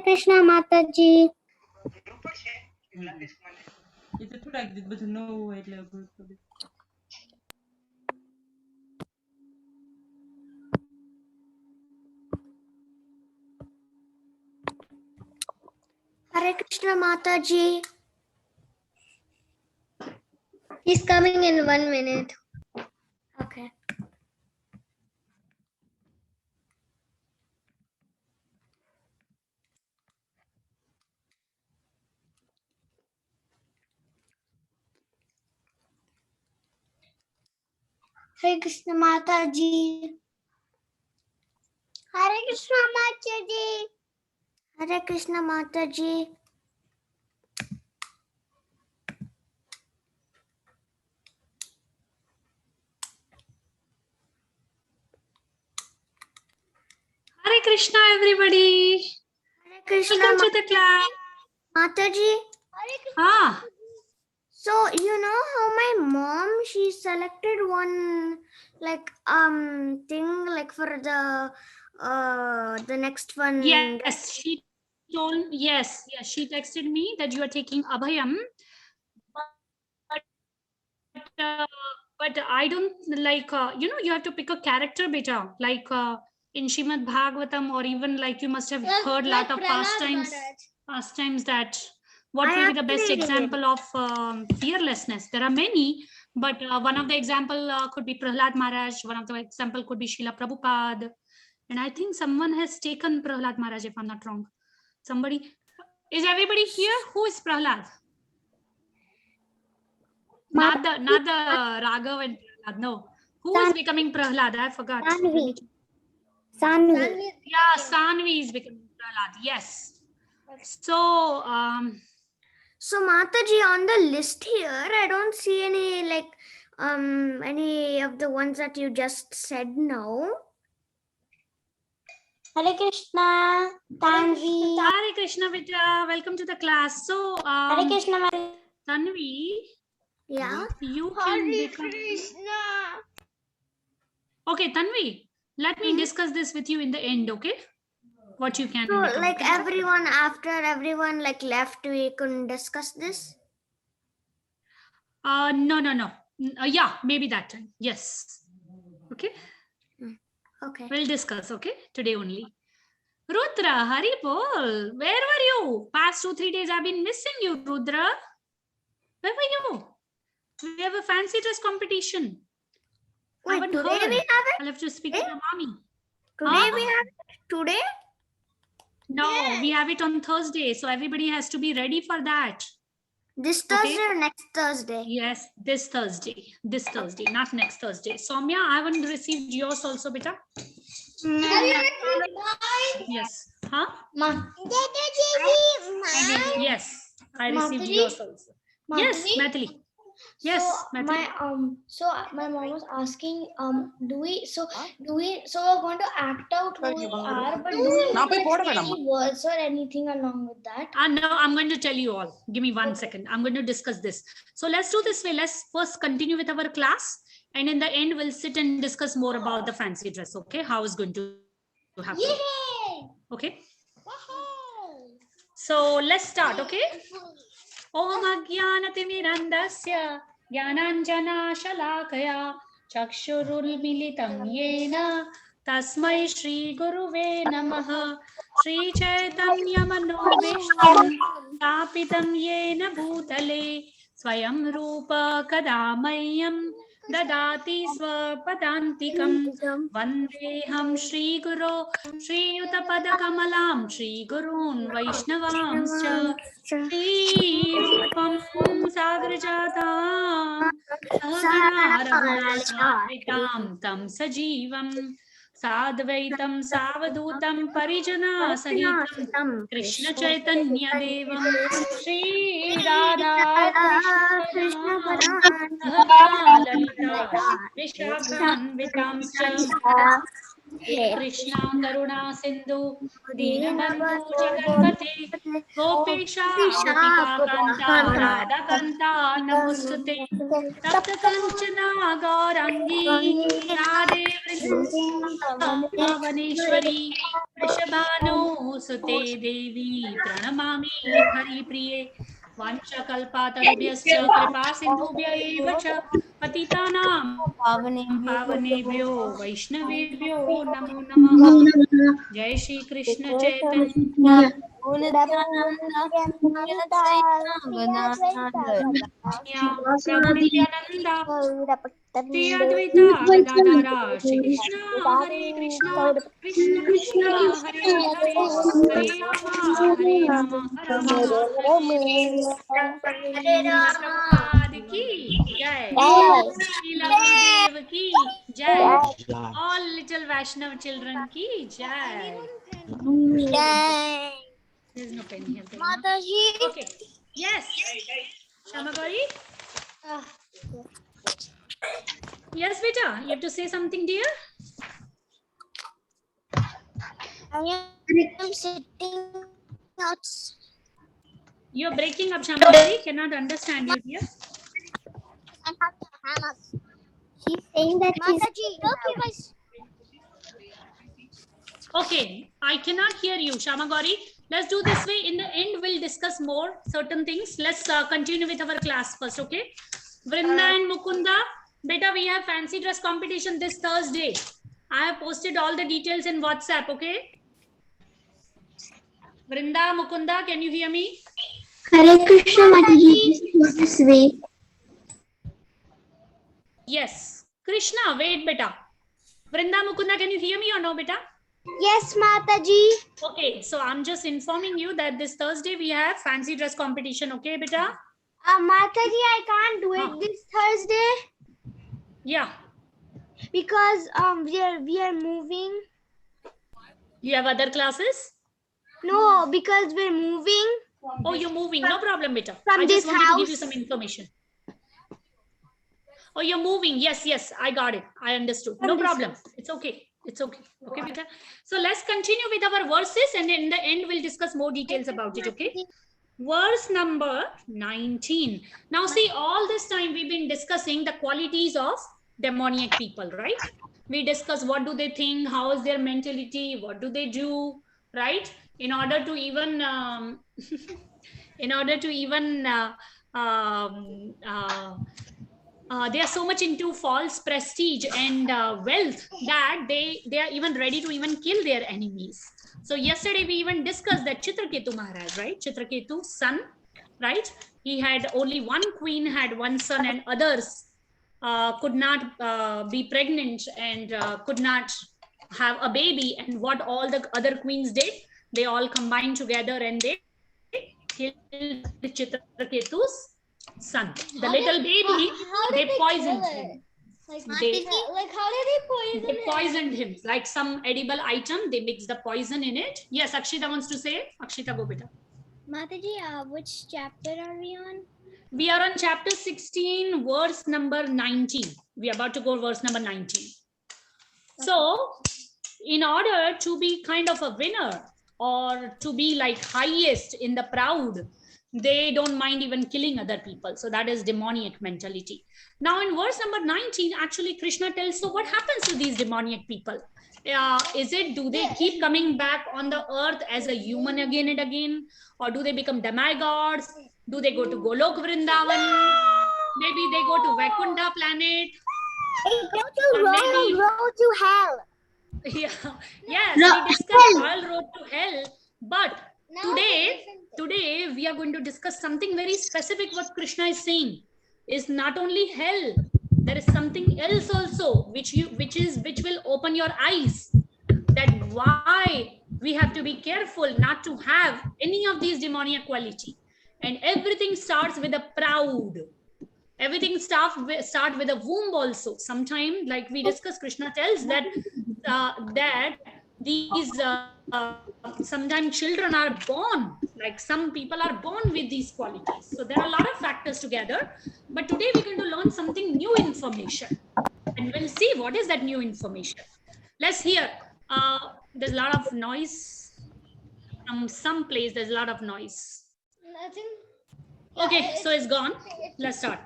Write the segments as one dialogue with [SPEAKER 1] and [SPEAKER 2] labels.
[SPEAKER 1] Krishna Mataji.
[SPEAKER 2] Itu tu like this, but no એટલે
[SPEAKER 1] Hare Krishna Mataji. He's coming in 1 minute. Okay. Hare Krishna Mataji. Hare Krishna Mataji. Hare Krishna Mataji.
[SPEAKER 2] Hare Krishna, everybody.
[SPEAKER 1] Hare Krishna
[SPEAKER 2] Welcome to the class.
[SPEAKER 1] Mataji.
[SPEAKER 2] Ah,
[SPEAKER 1] So you know how my mom, she selected one like thing like for the next one.
[SPEAKER 2] yes, she told she texted me that you are taking Abhayam, but I don't like you have to pick a character beta like in Shrimad Bhagavatam, or even like you must have heard lot of pastimes that what will be the best example of fearlessness. There are many, but one of the example could be Prahlad Maharaj, one of the example could be Srila Prabhupada, and I think someone has taken Prahlad Maharaj, if I'm not wrong. Somebody, is everybody here? Who is Prahlad? Not the Raghav and Prahlad. No. Who is becoming Prahlad? I forgot.
[SPEAKER 1] Sanvi.
[SPEAKER 2] Yeah, Sanvi is becoming Prahlad. Yes. So,
[SPEAKER 1] So Mataji, on the list here, I don't see any like any of the ones that you just said now. Hare Krishna, Tanvi.
[SPEAKER 2] Hare Krishna, Vita. Welcome to the class. So,
[SPEAKER 1] Hare Krishna,
[SPEAKER 2] Tanvi.
[SPEAKER 1] Yeah.
[SPEAKER 2] You can become.
[SPEAKER 1] Krishna.
[SPEAKER 2] Okay, Tanvi. Let me discuss this with you in the end. Okay. What you can.
[SPEAKER 1] So
[SPEAKER 2] become.
[SPEAKER 1] like everyone, after everyone like left, we couldn't discuss this.
[SPEAKER 2] No. Yeah, maybe that time. Yes. Okay.
[SPEAKER 1] Okay.
[SPEAKER 2] We'll discuss. Okay, today only. Rudra, Hari Bol, where were you? Past 2-3 days I've been missing you, Rudra. Where were you? We have a fancy dress competition.
[SPEAKER 1] Wait, today we have it?
[SPEAKER 2] I'll have to speak to your mommy.
[SPEAKER 1] Today we have it? Today?
[SPEAKER 2] No, we have it on Thursday, so everybody has to be ready for that.
[SPEAKER 1] This Thursday or next Thursday?
[SPEAKER 2] Yes, this Thursday. This Thursday, not next Thursday. Soumya, I haven't received yours also, beta. Yes. Huh? Yes, I received yours also. Yes, Mathili. Yes,
[SPEAKER 1] so my mom was asking, so we're going to act out who we are, but do we have any words or anything along with that?
[SPEAKER 2] No, I'm going to tell you all. Give me 1 second. I'm going to discuss this. So let's do this way. Let's first continue with our class, and in the end we'll sit and discuss more about the fancy dress. Okay, how it's going to happen.
[SPEAKER 1] Yay!
[SPEAKER 2] Okay. So let's start. Okay. Om Ajnanatimirandasya Jnananjana Shalakaya Chakshurulmilitam Yena Tasmai Shri Guruve Namaha Shri Chaitanya Manobishtam Tapitam Yena Bhutale Swayam Rupa Kadamayam Dadati Swapadantikam Vandeham Shri Guru Shri Yutapadakamalam Shri Gurun Vaishnavamscha Shri Rupam Sagrajatam Sahagana Raghunatham Tam Sajivam Sadvaitam Savadutam Parijana Sahitam Krishna Chaitanya Devam Shri Radha Krishna Lalita Vishakhan Vitamscha Krishna Karuna Sindhu Deenabandhu Jaganpate Gopesha Gopika Kanta Radha Kanta Namostute Tapta Kanchana Gaurangi Radhe Vrindavaneshwari Vrishabhanu Sute Devi Pranamami Hari Priye Vanchakalpatarubhyascha Kripa Sindhubhya eva cha Patitanam Pavanebhyo Vaishnavebhyo Namo Namaha. Jai Shri Krishna Chaitanya Prabhu Nityananda Shri Advaita Gadadhara Shri Krishna Hare Krishna Krishna Krishna Hare Hare Hare Rama Hare Rama Rama Prabhupada ki Jai Srila Gurudev ki Jai all little Vaishnav children ki Jai. There's no pen here. Okay. Yes. Shamagari? Yes, beta. You have to say something, dear?
[SPEAKER 3] I am sitting out.
[SPEAKER 2] You're breaking up, Shamagari. Cannot understand you, dear.
[SPEAKER 3] She's saying that
[SPEAKER 2] Okay, I cannot hear you, Shamagari. Let's do this way. In the end, we'll discuss more certain things. Let's continue with our class first, okay? Vrinda and Mukunda, beta, we have fancy dress competition this Thursday. I have posted all the details in WhatsApp, okay? Vrinda, Mukunda, can you hear me?
[SPEAKER 3] Hare Krishna Mataji, this way.
[SPEAKER 2] Yes. Krishna, wait, beta. Vrinda, Mukunda, can you hear me or no, beta?
[SPEAKER 3] Yes, Mataji.
[SPEAKER 2] Okay, so I'm just informing you that this Thursday we have fancy dress competition, okay, beta?
[SPEAKER 3] Mataji, I can't do it this Thursday
[SPEAKER 2] Yeah.
[SPEAKER 3] because we are moving.
[SPEAKER 2] You have other classes?
[SPEAKER 3] No, because we're moving.
[SPEAKER 2] Oh, you're moving. No problem, beta.
[SPEAKER 3] From
[SPEAKER 2] I just
[SPEAKER 3] this
[SPEAKER 2] wanted to give you
[SPEAKER 3] house.
[SPEAKER 2] some information. Oh, you're moving. Yes, yes, I got it. I understood. No problem. It's okay. It's okay. Okay, beta. So let's continue with our verses and in the end we'll discuss more details about it, okay? Verse number 19. Now see, all this time we've been discussing the qualities of demoniac people, right? We discuss what do they think, how is their mentality, what do they do, right? In order to even they are so much into false prestige and wealth that they are even ready to even kill their enemies. So yesterday we even discussed that Chitraketu Maharaj, right? Chitraketu's son, right? He had only one queen, had one son, and others could not be pregnant and could not have a baby. And what all the other queens did, they all combined together and they killed Chitraketu's son. The little baby, they poisoned him.
[SPEAKER 1] Like how did they
[SPEAKER 2] They poisoned him. Like some edible item, they mixed the poison in it. Yes, Akshita wants to say. Akshita, go beta.
[SPEAKER 1] Mataji, which chapter are we on?
[SPEAKER 2] We are on chapter 16, verse number 19. We are about to go verse number 19. So, in order to be kind of a winner or to be like highest in the proud, they don't mind even killing other people. So that is demoniac mentality. Now in verse number 19, actually Krishna tells, so what happens to these demoniac people? Do they keep coming back on the earth as a human again and again? Or do they become demigods? Do they go to Golok Vrindavan? Maybe they go to Vaikunta planet.
[SPEAKER 3] Road to hell.
[SPEAKER 2] Yeah. Yes, we discussed all road to hell. But today we are going to discuss something very specific. What Krishna is saying is not only hell, there is something else also which will open your eyes, that why we have to be careful not to have any of these demoniac quality. And everything starts with a proud. Everything start with a womb also. Sometimes, like we discussed, Krishna tells that these sometimes children are born, like some people are born with these qualities. So there are a lot of factors together. But today we're going to learn something new information. And we'll see what is that new information. Let's hear There's a lot of noise. From some place, there's a lot of noise.
[SPEAKER 1] Nothing.
[SPEAKER 2] Okay, so it's gone. Let's start.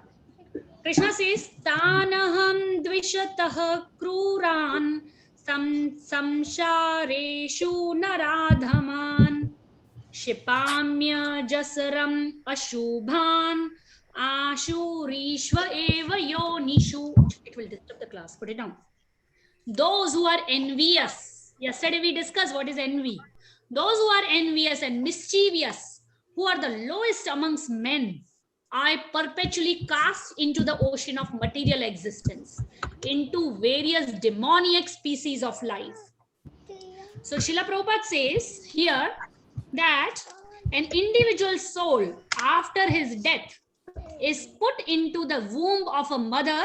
[SPEAKER 2] Krishna says, Tanaham dvishatah kruran samshareshu naradhaman shipamya jasaram ashubhan ashurishva eva yonishu. It will disturb the class. Put it down. Those who are envious. Yesterday we discussed what is envy. Those who are envious and mischievous, who are the lowest amongst men, I perpetually cast into the ocean of material existence, into various demoniac species of life. So Srila Prabhupada says here that an individual soul after his death is put into the womb of a mother,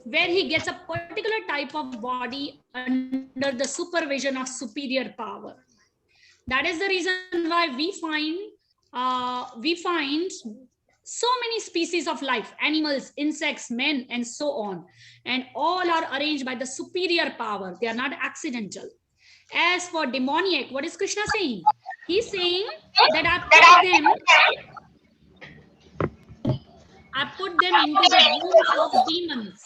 [SPEAKER 2] where he gets a particular type of body under the supervision of superior power. That is the reason why we find so many species of life, animals, insects, men, and so on. And all are arranged by the superior power. They are not accidental. As for demoniac, what is Krishna saying? He's saying that I put them into the womb of demons.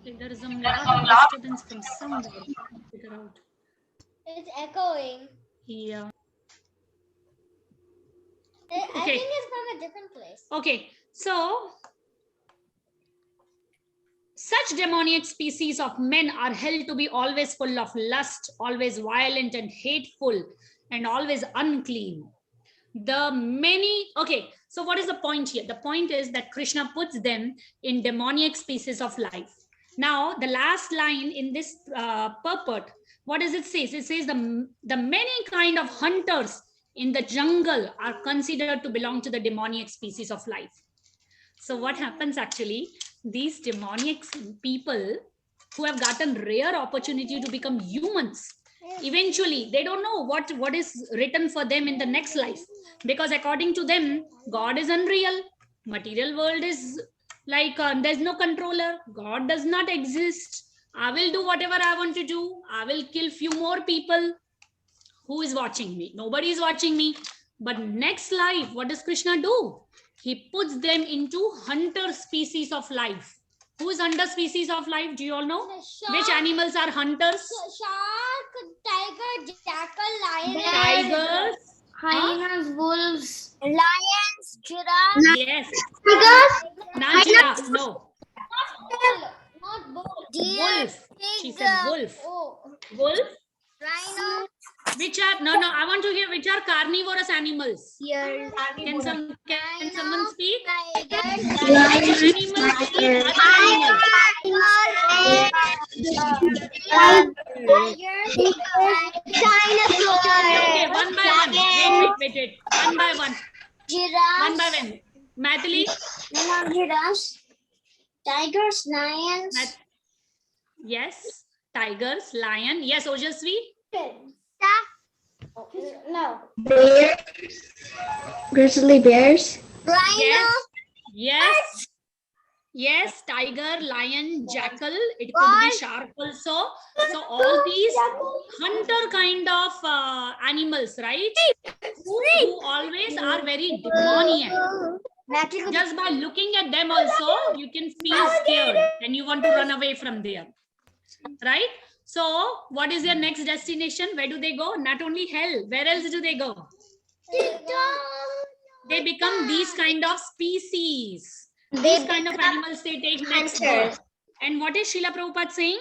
[SPEAKER 2] Okay, there is some disturbance from somewhere. Figure out.
[SPEAKER 1] It's echoing.
[SPEAKER 2] Yeah.
[SPEAKER 1] I think it's from a different place.
[SPEAKER 2] Okay, so such demoniac species of men are held to be always full of lust, always violent and hateful, and always unclean. So what is the point here? The point is that Krishna puts them in demoniac species of life. Now, the last line in this purport, what does it say? It says the many kind of hunters in the jungle are considered to belong to the demoniac species of life. So what happens actually? These demoniac people who have gotten rare opportunity to become humans, eventually they don't know what is written for them in the next life, because according to them, God is unreal. Material world is like there's no controller. God does not exist. I will do whatever I want to do. I will kill few more people. Who is watching me? Nobody is watching me. But next life, what does Krishna do? He puts them into hunter species of life. Who is hunter species of life? Do you all know? Which animals are hunters?
[SPEAKER 1] Shark, tiger, jackal, lion.
[SPEAKER 2] Tigers.
[SPEAKER 1] Hyenas, wolves. Lions, giraffe.
[SPEAKER 2] Yes.
[SPEAKER 3] Tigers.
[SPEAKER 2] Not giraffe. No.
[SPEAKER 1] Not bull.
[SPEAKER 2] Wolf. She said wolf.
[SPEAKER 1] Oh.
[SPEAKER 2] Wolf.
[SPEAKER 1] Rhino.
[SPEAKER 2] Which are I want to hear which are carnivorous animals.
[SPEAKER 1] Here.
[SPEAKER 2] Can someone speak?
[SPEAKER 1] Tiger.
[SPEAKER 2] Which animals eat other animals? Okay, one by one. Wait. One by one.
[SPEAKER 1] Giraffe.
[SPEAKER 2] One by one. Mathili?
[SPEAKER 1] Giraffes. Tigers, lions.
[SPEAKER 2] Yes. Tigers, lion. Yes, Ojasvi?
[SPEAKER 1] No.
[SPEAKER 3] Bears. Grizzly bears.
[SPEAKER 1] Rhino.
[SPEAKER 2] Yes, tiger, lion, jackal. It could be shark also. So all these hunter kind of animals, right? Who always are very demoniac. Just by looking at them also, you can feel scared and you want to run away from there. Right? So what is their next destination? Where do they go? Not only hell. Where else do they go? They become these kind of species. These kind of animals they take next birth. And what is Srila Prabhupada saying?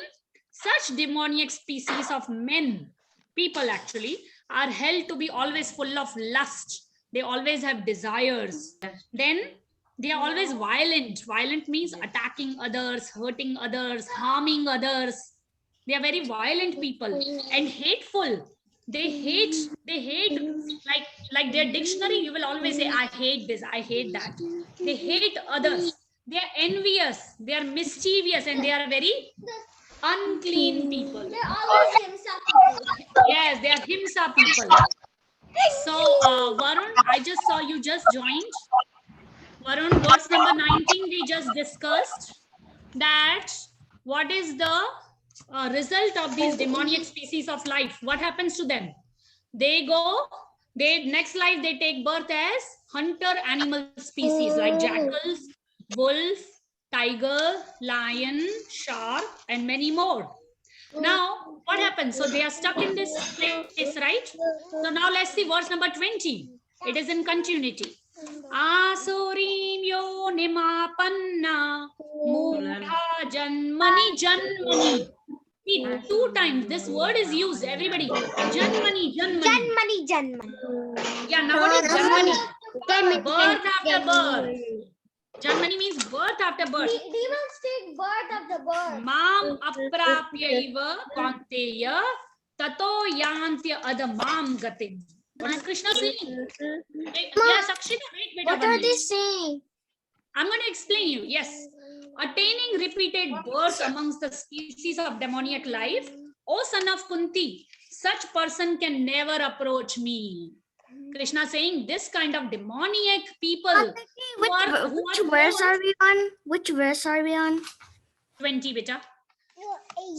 [SPEAKER 2] Such demoniac species of men, people actually, are held to be always full of lust. They always have desires. Then they are always violent. Violent means attacking others, hurting others, harming others. They are very violent people and hateful. They hate like their dictionary, you will always say, I hate this, I hate that. They hate others. They are envious. They are mischievous, and they are very unclean people.
[SPEAKER 1] They're always himsa people.
[SPEAKER 2] Yes, they are himsa people. So, Varun, I just saw you just joined. Varun, verse number 19, we just discussed that what is the result of these demoniac species of life, what happens to them? Next life they take birth as hunter animal species like jackals, wolf, tiger, lion, shark, and many more. Now, what happens? So they are stuck in this place, right? So now let's see verse number 20. It is in continuity. Asurim yo nimapanna mudha janmani janmani. See, 2 times this word is used, everybody. Janmani, janmani.
[SPEAKER 3] Janmani, Janmani.
[SPEAKER 2] Yeah, now what is janmani? Birth after birth. Janmani means birth after birth.
[SPEAKER 1] Demons take birth after birth.
[SPEAKER 2] Mam aprapyaiva kanteya tato yantya adamam gatim. What is Krishna saying? Yeah, Sakshita, wait.
[SPEAKER 3] What are they saying?
[SPEAKER 2] I'm going to explain you. Yes. Attaining repeated birth amongst the species of demoniac life, O son of Kunti, such person can never approach me. Krishna saying this kind of demoniac people.
[SPEAKER 3] Which verse are we on? Which verse are we on?
[SPEAKER 2] 20, beta.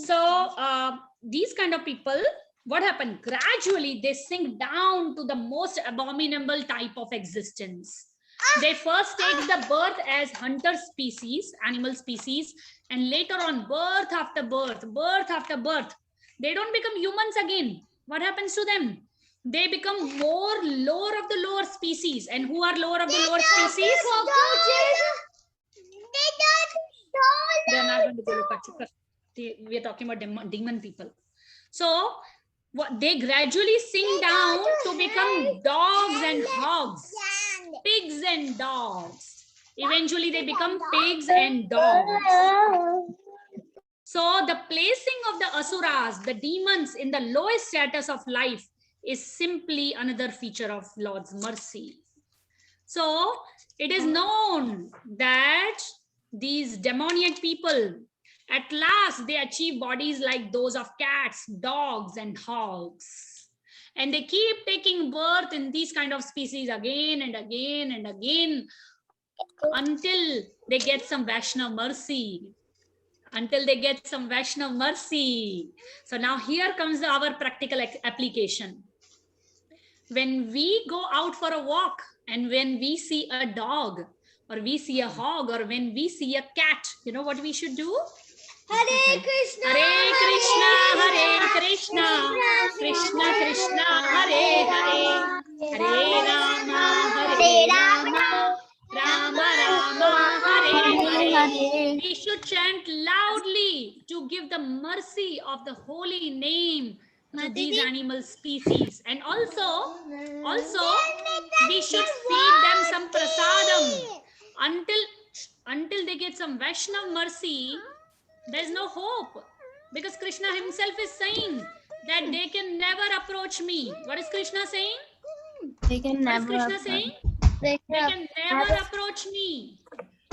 [SPEAKER 2] So these kind of people, what happened? Gradually they sink down to the most abominable type of existence. They first take the birth as hunter species, animal species, and later on birth after birth, they don't become humans again. What happens to them? They become more lower of the lower species. And who are lower of the lower species? They are not going to go look at. We are talking about demon people. So they gradually sink down to become dogs and hogs, pigs and dogs. Eventually they become pigs and dogs. So the placing of the asuras, the demons, in the lowest status of life is simply another feature of Lord's mercy. So it is known that these demoniac people, at last they achieve bodies like those of cats, dogs, and hogs. And they keep taking birth in these kind of species again and again and again until they get some Vaishnav mercy. So now here comes our practical application. When we go out for a walk and when we see a dog or we see a hog or when we see a cat, you know what we should do?
[SPEAKER 1] Hare Krishna,
[SPEAKER 2] Hare Krishna, Hare Krishna, Krishna Krishna, Hare Hare, Hare Rama, Rama Rama, Hare Hare. We should chant loudly to give the mercy of the holy name to these animal species. And also we should feed them some prasadam until they get some Vaishnav mercy. There's no hope, because Krishna himself is saying that they can never approach me. What is Krishna saying?
[SPEAKER 3] They can never.
[SPEAKER 2] What is Krishna saying? They can never approach me.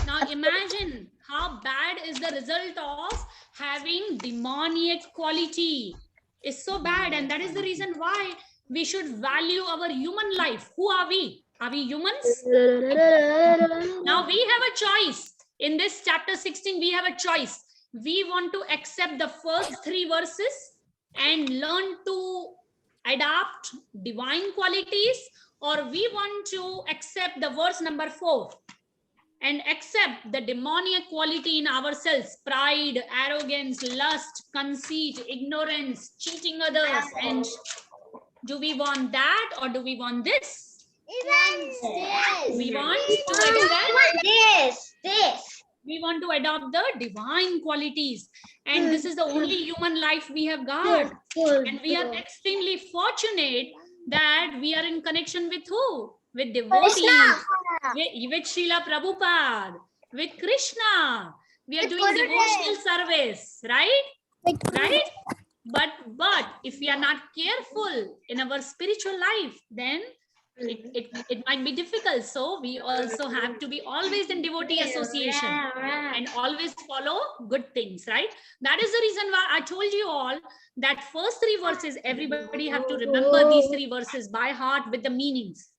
[SPEAKER 2] Now imagine how bad is the result of having demoniac quality. It's so bad, and that is the reason why we should value our human life. Who are we? Are we humans? Now we have a choice. In this chapter 16, we have a choice. We want to accept the first 3 verses and learn to adopt divine qualities, or we want to accept the verse number 4 and accept the demoniac quality in ourselves: pride, arrogance, lust, conceit, ignorance, cheating others. And do we want that or do we want this? We want to accept this. We want to adopt the divine qualities, and this is the only human life we have got. And we are extremely fortunate that we are in connection with who? With devotees, with Srila Prabhupada, with Krishna. We are doing devotional service, right? Right? But if we are not careful in our spiritual life, then it might be difficult. So we also have to be always in devotee association and always follow good things, right? That is the reason why I told you all that first 3 verses, everybody have to remember these 3 verses by heart with the meanings.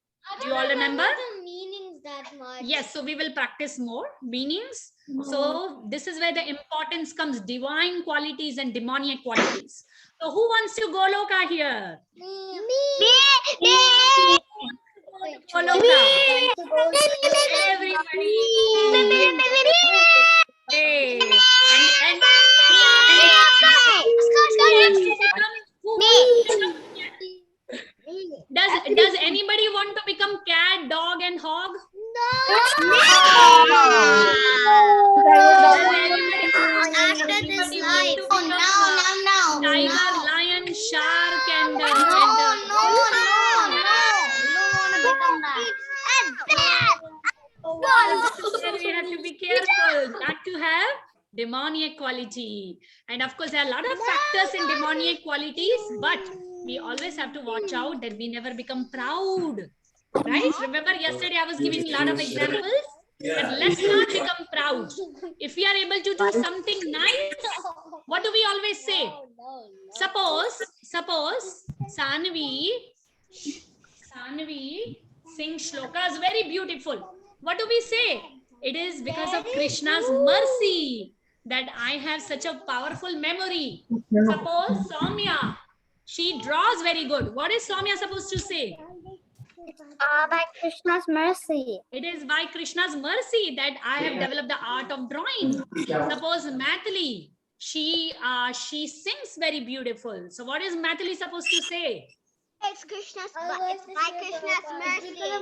[SPEAKER 2] Do you all remember?
[SPEAKER 1] The meanings
[SPEAKER 3] that much.
[SPEAKER 2] Yes, so we will practice more meanings. So this is where the importance comes, divine qualities and demoniac qualities. So who wants to Goloka here?
[SPEAKER 3] Me.
[SPEAKER 2] Goloka. Everybody. Hey. And does anybody want to become cat, dog, and hog?
[SPEAKER 3] After this life.
[SPEAKER 2] Tiger, lion, shark, and then we have to be careful not to have demoniac quality. And of course, there are a lot of factors in demoniac qualities, but we always have to watch out that we never become proud. Right? Remember yesterday I was giving a lot of examples. But let's not become proud. If we are able to do something nice, what do we always say? Suppose Sanvi sings shlokas very beautiful. What do we say? It is because of Krishna's mercy that I have such a powerful memory. Suppose Soumya, she draws very good. What is Soumya supposed to say?
[SPEAKER 3] By Krishna's mercy.
[SPEAKER 2] It is by Krishna's mercy that I have developed the art of drawing. Suppose Mathili, she sings very beautiful. So what is Mathili supposed to say?
[SPEAKER 3] It's by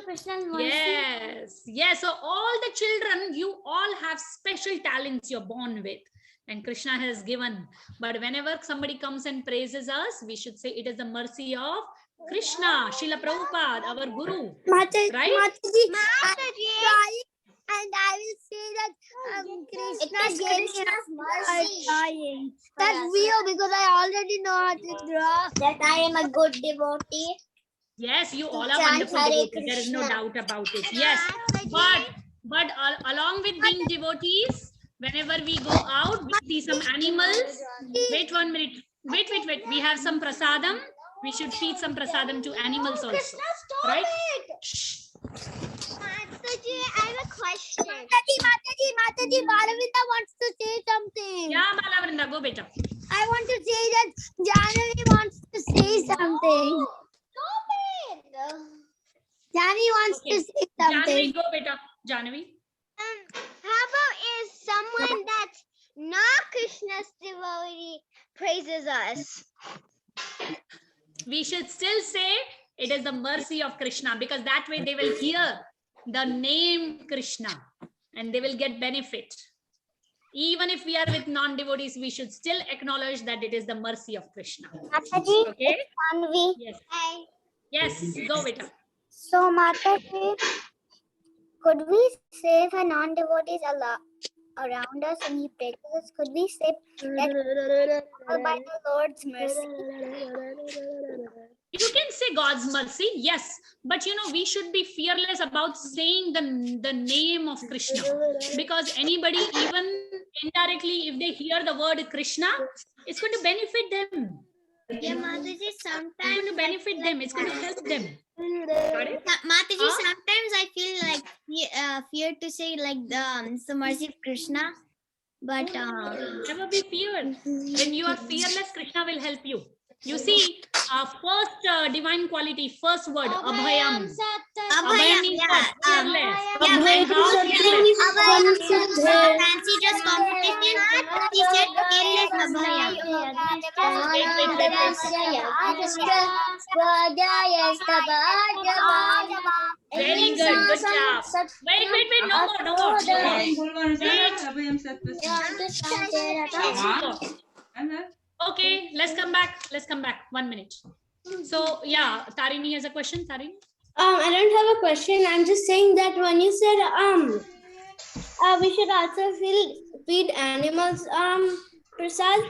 [SPEAKER 3] Krishna's mercy.
[SPEAKER 2] Yes. So all the children, you all have special talents you're born with. And Krishna has given. But whenever somebody comes and praises us, we should say it is the mercy of Krishna, Srila Prabhupada, our Guru.
[SPEAKER 3] Mataji,
[SPEAKER 2] right?
[SPEAKER 3] And I will say that Krishna gave me That's real because I already know how to draw. That I am a good devotee.
[SPEAKER 2] Yes, you all are wonderful devotees. There is no doubt about it. Yes, but along with being devotees, whenever we go out, we see some animals. Wait 1 minute. Wait. We have some prasadam. We should feed some prasadam to animals also. Right?
[SPEAKER 3] Mataji, I have a question. Mataji, Balavrinda wants to say something.
[SPEAKER 2] Yeah, Balavrinda, go beta.
[SPEAKER 3] I want to say that Janvi wants to say something. Stop it. Janvi wants to say something.
[SPEAKER 2] Janvi, go beta. Janvi.
[SPEAKER 3] How about if someone that's not Krishna's devotee praises us?
[SPEAKER 2] We should still say it is the mercy of Krishna, because that way they will hear the name Krishna and they will get benefit. Even if we are with non-devotees, we should still acknowledge that it is the mercy of Krishna.
[SPEAKER 3] Mataji,
[SPEAKER 2] okay?
[SPEAKER 3] Janvi.
[SPEAKER 2] Yes.
[SPEAKER 3] Hi.
[SPEAKER 2] Yes, go beta.
[SPEAKER 3] So, Mataji, could we say for non-devotees around us and he praises us, could we say that by the Lord's mercy?
[SPEAKER 2] You can say God's mercy, yes, but we should be fearless about saying the name of Krishna, because anybody, even indirectly, if they hear the word Krishna, it's going to benefit them.
[SPEAKER 3] Yeah, Mataji, sometimes
[SPEAKER 2] It's going to benefit them. It's going to help them.
[SPEAKER 3] Mataji, sometimes I feel like fear to say like it's the mercy of Krishna, but
[SPEAKER 2] Never be feared. When you are fearless, Krishna will help you. You see, first divine quality, first word, Abhayam. Abhayam means fearless. And how fearless?
[SPEAKER 3] Fancy dress competition. He said fearless Abhayam.
[SPEAKER 2] Very good, good job. Wait, no more. Wait. Okay, let's come back. 1 minute. So, yeah, Tarini has a question. Tarini?
[SPEAKER 1] I don't have a question. I'm just saying that when you said we should also feed animals prasad.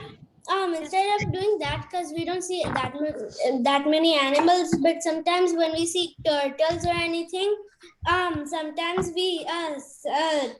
[SPEAKER 1] Instead of doing that, because we don't see that many animals, but sometimes when we see turtles or anything, sometimes we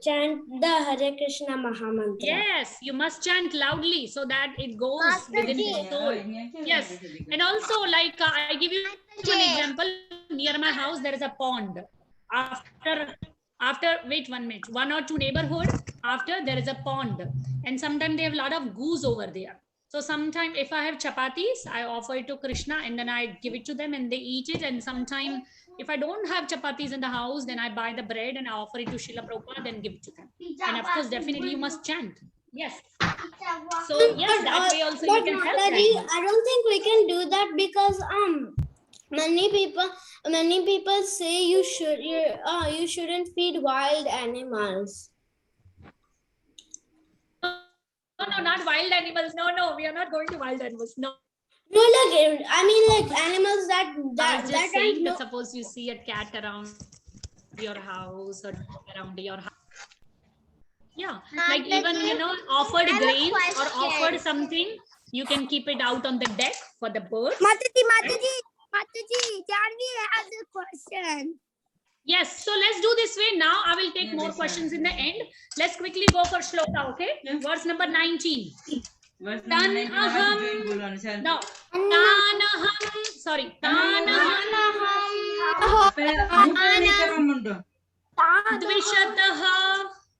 [SPEAKER 1] chant the Hare Krishna Mahamantra.
[SPEAKER 2] Yes, you must chant loudly so that it goes within the soul. Yes, and also like I give you an example. Near my house there is a pond. After after, wait 1 minute, 1 or 2 neighborhood, after there is a pond, and sometimes they have a lot of goose over there. So sometimes if I have chapatis, I offer it to Krishna and then I give it to them and they eat it. And sometimes if I don't have chapatis in the house, then I buy the bread and I offer it to Srila Prabhupada and give it to them. And of course, definitely you must chant. Yes. So yes, that way also you can help them.
[SPEAKER 1] I don't think we can do that because many people say you shouldn't feed wild animals.
[SPEAKER 2] No, not wild animals. No, we are not going to wild animals. No.
[SPEAKER 1] No, look, I mean like animals
[SPEAKER 2] I was just saying that
[SPEAKER 1] no.
[SPEAKER 2] suppose you see a cat around your house or around your house. Yeah, like even, you know, offered grains or offered something, you can keep it out on the deck for the birds.
[SPEAKER 3] Mataji, Janvi has a question.
[SPEAKER 2] Yes, so let's do this way. Now I will take more questions in the end. Let's quickly go for shloka, okay? Verse number 19. Tanaham. No. Tanaham. Sorry. Tanaham.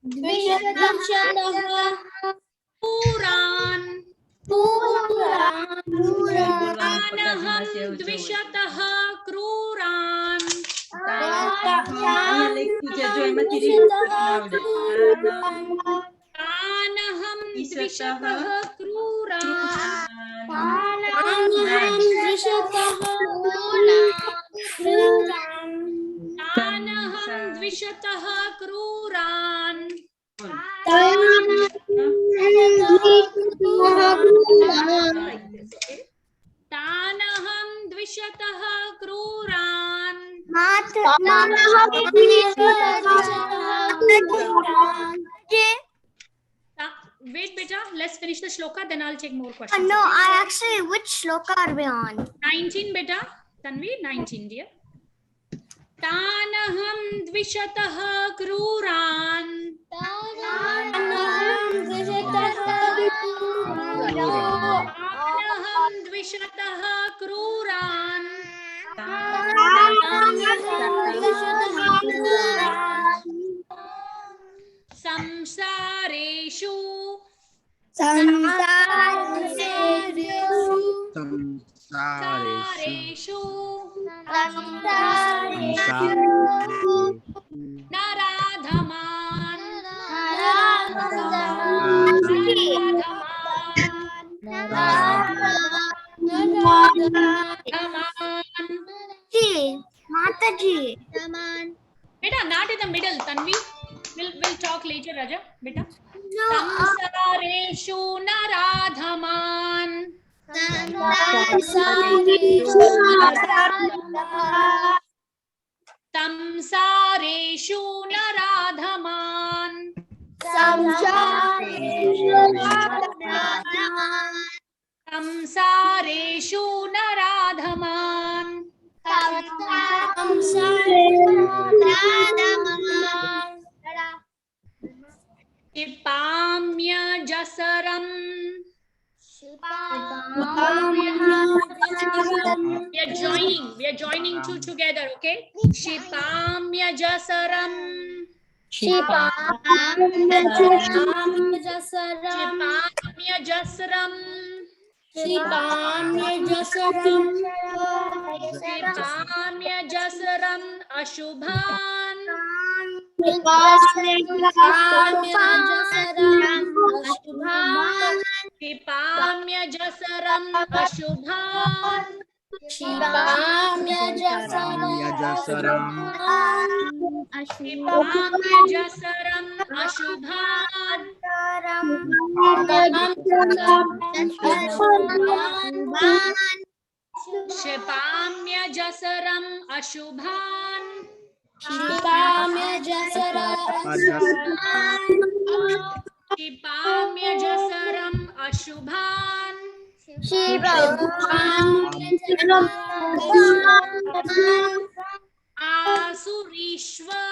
[SPEAKER 2] Dvishataha. Puran. Tanaham dvishataha kruran. Tanaham dvishataha kruran. Tanaham dvishataha kruran. Tanaham dvishataha kruran. Wait, beta, let's finish the shloka, then I'll take more questions.
[SPEAKER 3] No,
[SPEAKER 2] okay?
[SPEAKER 3] I actually, which shloka are we on?
[SPEAKER 2] 19, beta. Tanvi, 19, dear. Tanaham dvishataha kruran. Tanaham dvishataha kruran. Samsareshu. Naradhaman.
[SPEAKER 3] Mataji.
[SPEAKER 2] Beta, not in the middle, Tanvi. We'll talk later, Raja. Beta.
[SPEAKER 3] No,
[SPEAKER 2] Samsareshu naradhaman. Samsareshu naradhaman. Samsareshu naradhaman. Shipamya jasaram. We are joining two together, okay? Shipamya jasaram. Shipamya jasaram. Shipamya jasaram ashubhan. Shipamya jasaram ashubhan. Shipamya jasaram ashubhan. Shipamya jasaram ashubhan. Shipamya jasaram ashubhan. Asurishva.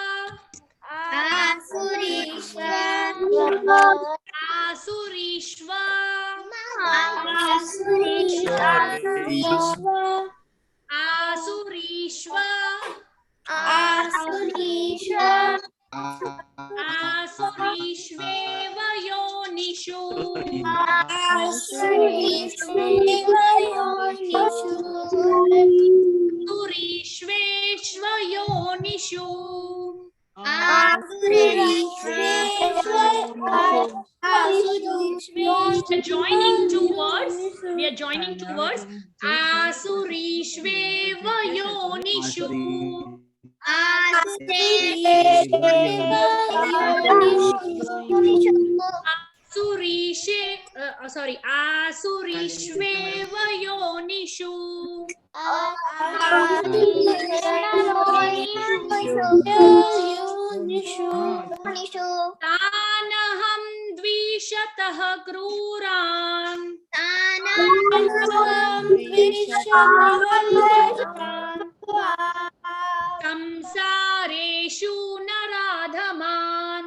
[SPEAKER 2] Surishveshvayonishu. We're joining two words. We are joining two words. Asurishvevayonishu. Asurishvevayonishu. Tanaham dvishatah kruran. Samsareshu naradhaman.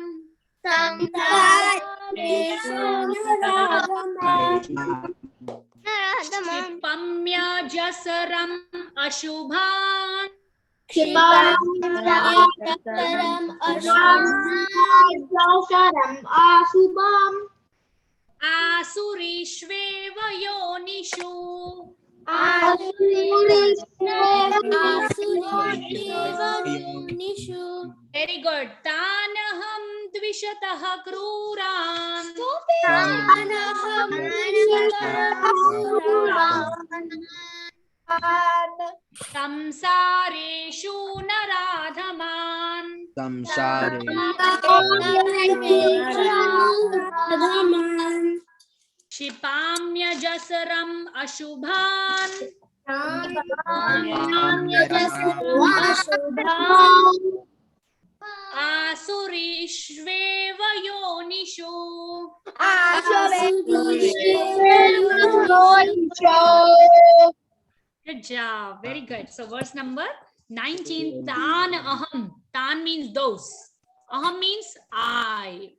[SPEAKER 2] Kshipamya jasaram ashubhan. Asurishvevayonishu. Very good. Tanaham dvishatah kruran. Samsareshu naradhaman. Kshipamya jasaram ashubhan. Asurishvevayonishu. Good job. Very good. So verse number 19. Tan aham. Tan means those. Aham means I.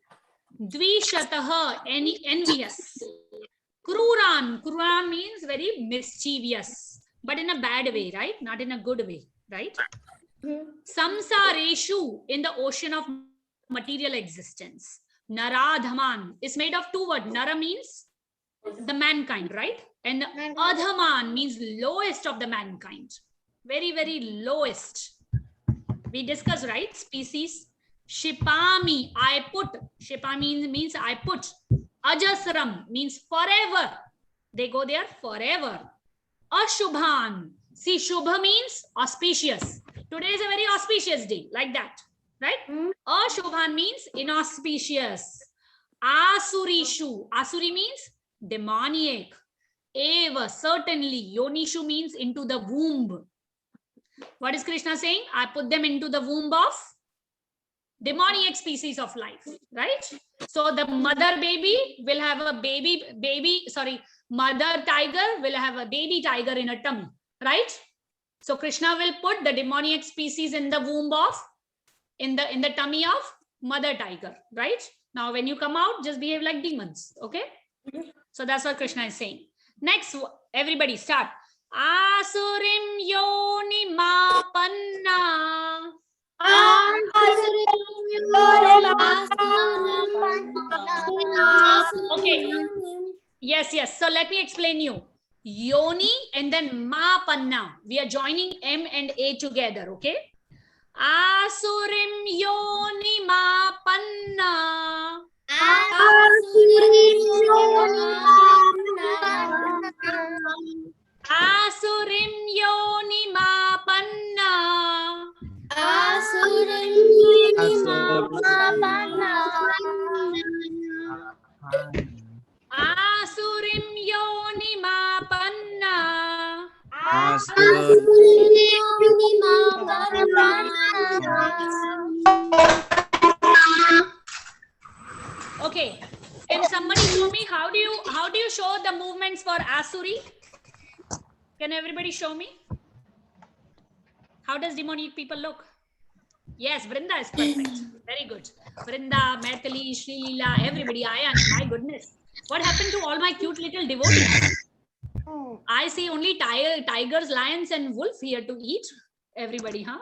[SPEAKER 2] Dvishatah, envious. Kruran. Kruran means very mischievous, but in a bad way, right? Not in a good way, right? Samsareshu, in the ocean of material existence. Naradhaman is made of two words. Nara means the mankind, right? And Adhaman means lowest of the mankind. Very, very lowest. We discussed, right? Species. Shipami, I put. Shipami means I put. Ajasram means forever. They go there forever. Ashubhan. See, Shubha means auspicious. Today is a very auspicious day, like that, right? Ashubhan means inauspicious. Asurishu. Asuri means demoniac. Eva, certainly. Yonishu means into the womb. What is Krishna saying? I put them into the womb of demoniac species of life, right? So the mother baby will have a mother tiger will have a baby tiger in a tummy, right? So Krishna will put the demoniac species in the womb of, in the tummy of mother tiger, right? Now when you come out, just behave like demons, okay? So that's what Krishna is saying. Next, everybody start. Asurim yoni mapanna. Okay. Yes. So let me explain you. Yoni and then mapanna. We are joining M and A together, okay? Asurim yoni mapanna. Asurim yoni mapanna. Asurim yoni mapanna. Okay. Can somebody show me how do you show the movements for Asuri? Can everybody show me? How does demonic people look? Yes, Vrinda is perfect. Very good. Vrinda, Maithili, Shrila, everybody. Ayan, my goodness. What happened to all my cute little devotees? I see only tigers, lions, and wolf here to eat. Everybody, huh?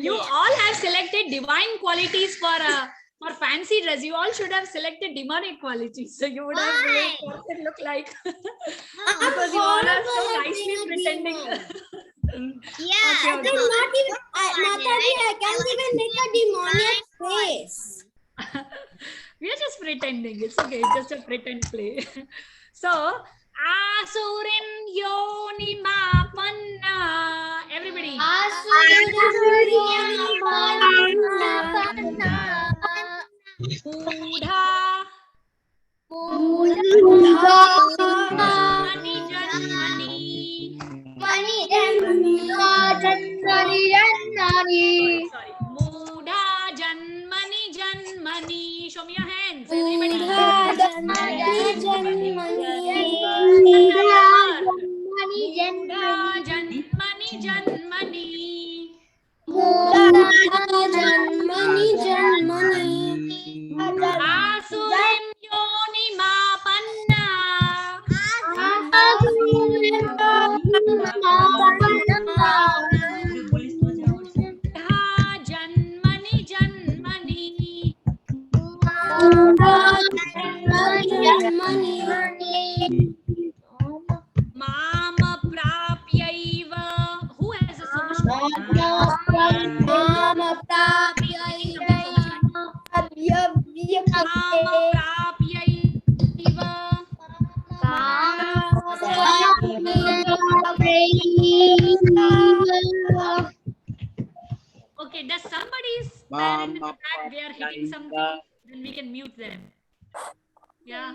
[SPEAKER 2] You all have selected divine qualities for For fancy dress, you all should have selected demonic qualities. So you would have made what it look like. Because you all are so nicely pretending.
[SPEAKER 3] Yeah.
[SPEAKER 2] Okay, okay.
[SPEAKER 1] Mataji, I can't even make a demonic face.
[SPEAKER 2] We are just pretending. It's okay. It's just a pretend play. So, Asurim Yonimapanna. Everybody. Mudha. Janmani Janmani. Sorry. Mudha Janmani Janmani. Show me your hands. Everybody. Mudha Janmani Janmani. Asurim Yonimapanna. Janmani Janmani. Mama Prapyaiva. Who has a solution? Mama Prapyaiva. Okay, does somebody's parent in the back, they are hitting something? Then we can mute them. Yeah,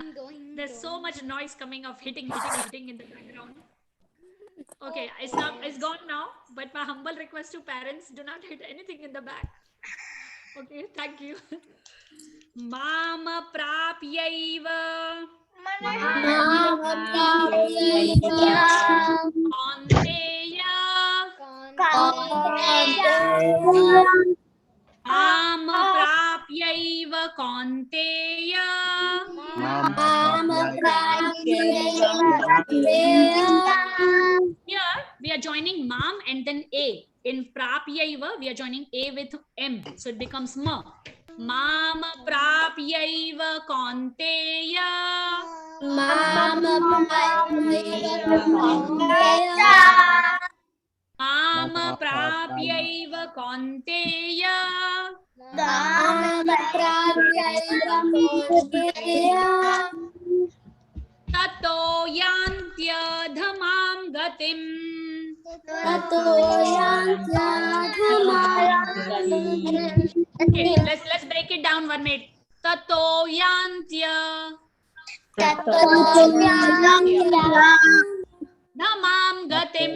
[SPEAKER 2] there's so much noise coming of hitting in the background. Okay, it's gone now. But my humble request to parents, do not hit anything in the back. Okay, thank you. Mama Prapyaiva. Konteya. Mama Prapyaiva Konteya. Here we are joining Mam and then A. In Prapyaiva, we are joining A with M. So it becomes Ma. Mama Prapyaiva Konteya. Mama Prapyaiva Konteya. Tato yantyadhamam gatim. Okay, let's break it down 1 minute. Tato yantya dhamam gatim.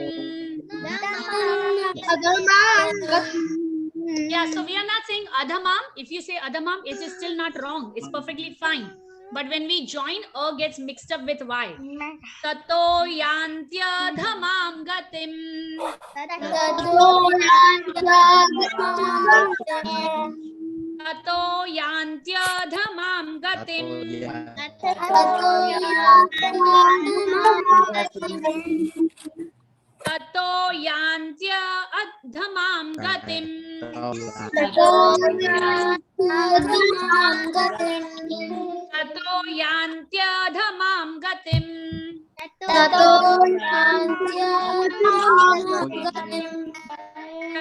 [SPEAKER 2] Yeah, so we are not saying adhamam. If you say adhamam, it is still not wrong. It's perfectly fine. But when we join, a gets mixed up with y. Tato yantya dhamam gatim. Tato yantya dhamam gatim. Tato yantya adhamam gatim. Tato yantya dhamam gatim.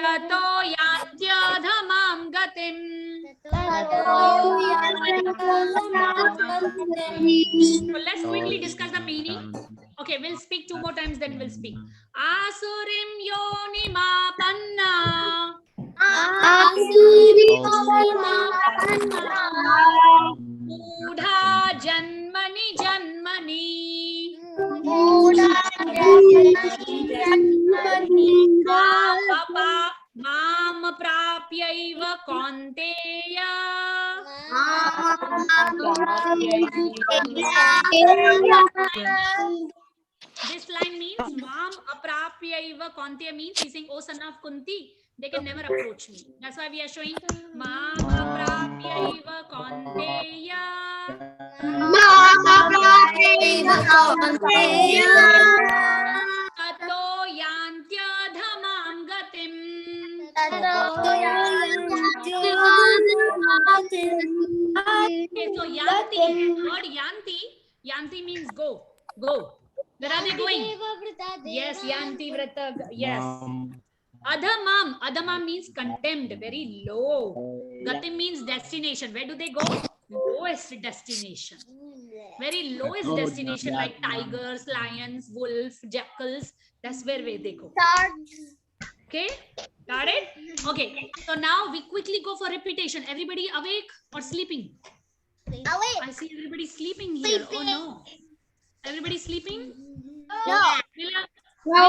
[SPEAKER 2] Tato yantya dhamam gatim. So let's quickly discuss the meaning. Okay, we'll speak 2 more times, then we'll speak. Asurim yonimapanna. Mudha janmani janmani. Mama prapyaiva konteya. This line means Mam aprapyaiva konteya means he's saying, oh son of Kunti, they can never approach me. That's why we are showing Mam aprapyaiva konteya. Tato yantya dhamam gatim. Okay, so Yanti, word Yanti. Yanti means go. Go. Where are they going? Yes, Yanti Vrata. Yes. Adhamam. Adhamam means condemned, very low. Gatim means destination. Where do they go? Lowest destination. Very lowest destination like tigers, lions, wolves, jackals. That's where they go. Okay, got it? Okay, so now we quickly go for repetition. Everybody awake or sleeping? I see everybody sleeping here. Oh no. Everybody sleeping?
[SPEAKER 3] No.
[SPEAKER 2] Will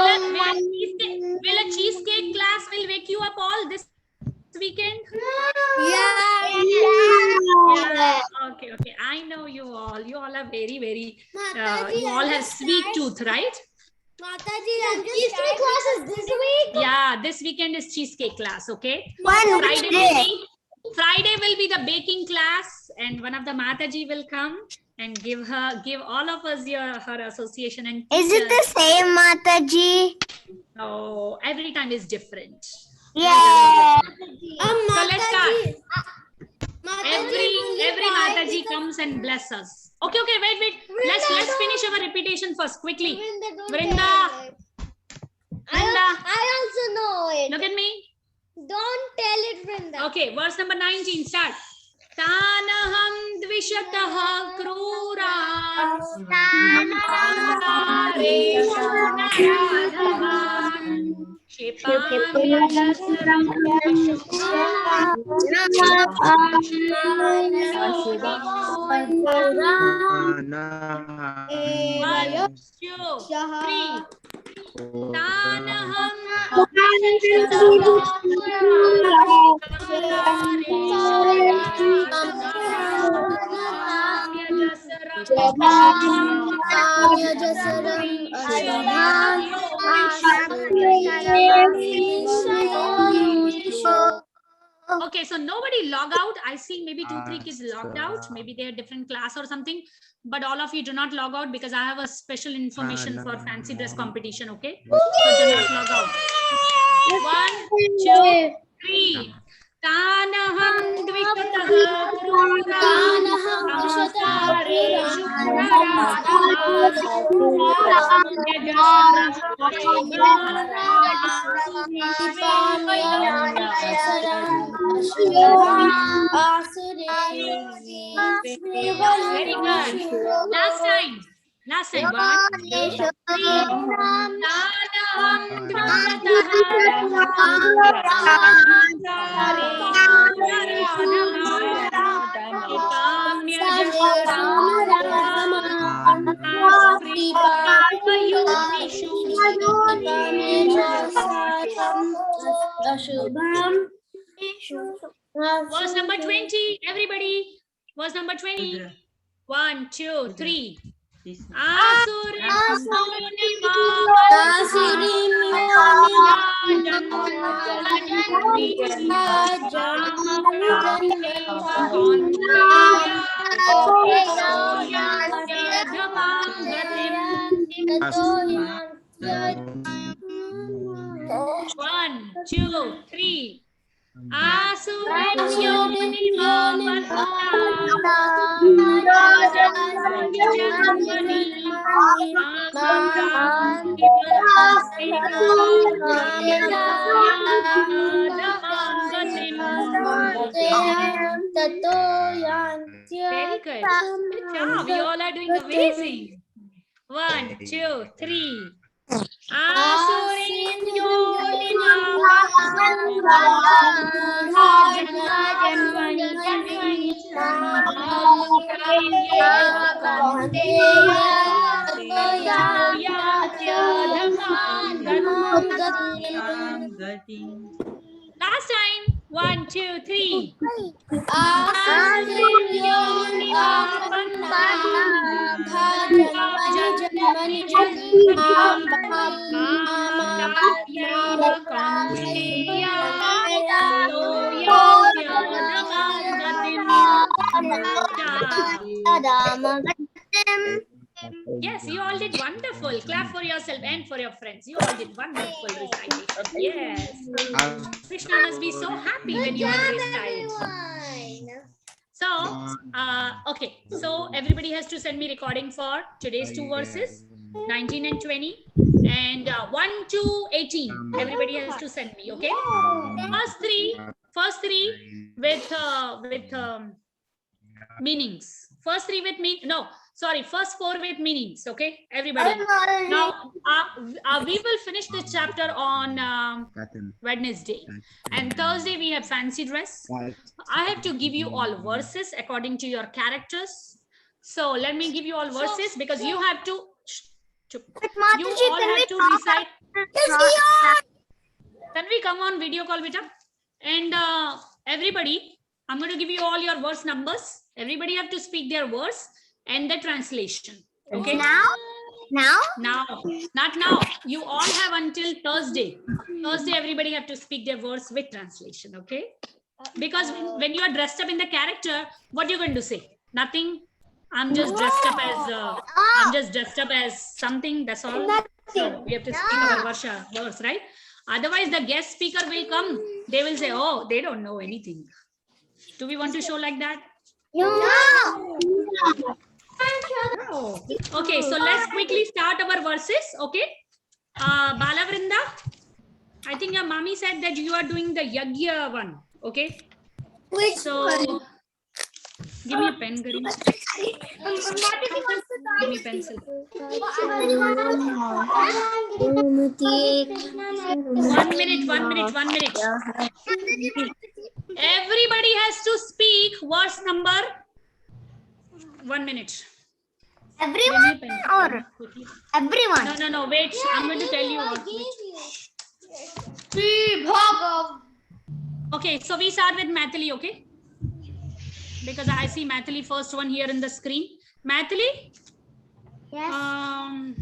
[SPEAKER 2] a cheesecake class will wake you up all this weekend?
[SPEAKER 1] Yeah.
[SPEAKER 2] Okay, okay. I know you all. You all are very, very, you all have sweet tooth, right?
[SPEAKER 1] Mataji, cheesecake class is this week?
[SPEAKER 2] Yeah, this weekend is cheesecake class, okay?
[SPEAKER 3] One
[SPEAKER 2] Friday will be the baking class, and one of the Mataji will come and give all of us her association and
[SPEAKER 3] Is it the same, Mataji?
[SPEAKER 2] Oh, every time is different.
[SPEAKER 3] Yeah.
[SPEAKER 2] So let's start. Every Mataji comes and bless us. Okay, wait. Let's finish our repetition first, quickly. Vrinda.
[SPEAKER 1] I also know it.
[SPEAKER 2] Look at me.
[SPEAKER 1] Don't tell it, Vrinda.
[SPEAKER 2] Okay, verse number 19, start. Tanaham dvishatah kruran Okay, so nobody log out. I see maybe 2-3 kids logged out. Maybe they are different class or something. But all of you do not log out because I have a special information for fancy dress competition. Okay, so do not log out. 1, 2, 3. Tanaham dvishatah Very good. Last time. 1, 2, 3. Verse number 20, everybody. Verse number 20. 1, 2, 3. One, 2, 3. Very good. Good job. You all are doing amazing. 1, 2, 3. Last time. 1, 2, 3. Yes, you all did wonderful. Clap for yourself and for your friends. You all did wonderful recitation. Yes. Krishna must be so happy when you all recite. So, okay. So everybody has to send me recording for today's 2 verses, 19 and 20. And 1 to 18. Everybody has to send me, okay? First three with meanings. First 3 with me. No, sorry. First 4 with meanings. Okay, everybody. Now we will finish this chapter on Wednesday, and Thursday we have fancy dress. I have to give you all verses according to your characters. So let me give you all verses because you have to. You all have to recite. Can we come on video call, beta? And everybody, I'm going to give you all your verse numbers. Everybody have to speak their verse and the translation. Okay.
[SPEAKER 3] Now?
[SPEAKER 2] Now, not now. You all have until Thursday. Thursday, everybody have to speak their verse with translation. Okay. Because when you are dressed up in the character, what you're going to say? Nothing. I'm just dressed up as something. That's all. So we have to speak our verse, right? Otherwise, the guest speaker will come. They will say, "Oh, they don't know anything." Do we want to show like that?
[SPEAKER 3] No.
[SPEAKER 2] Okay, so let's quickly start our verses. Okay, Balavrinda, I think your mommy said that you are doing the Yagya one. Okay, so give me a pen, Garima. Give me a pencil. 1 minute. Everybody has to speak verse number. 1 minute.
[SPEAKER 3] Everyone or everyone?
[SPEAKER 2] No. Wait, I'm going to tell you. Okay, so we start with Mathili, okay? Because I see Mathili first one here in the screen. Mathili?
[SPEAKER 3] Yes.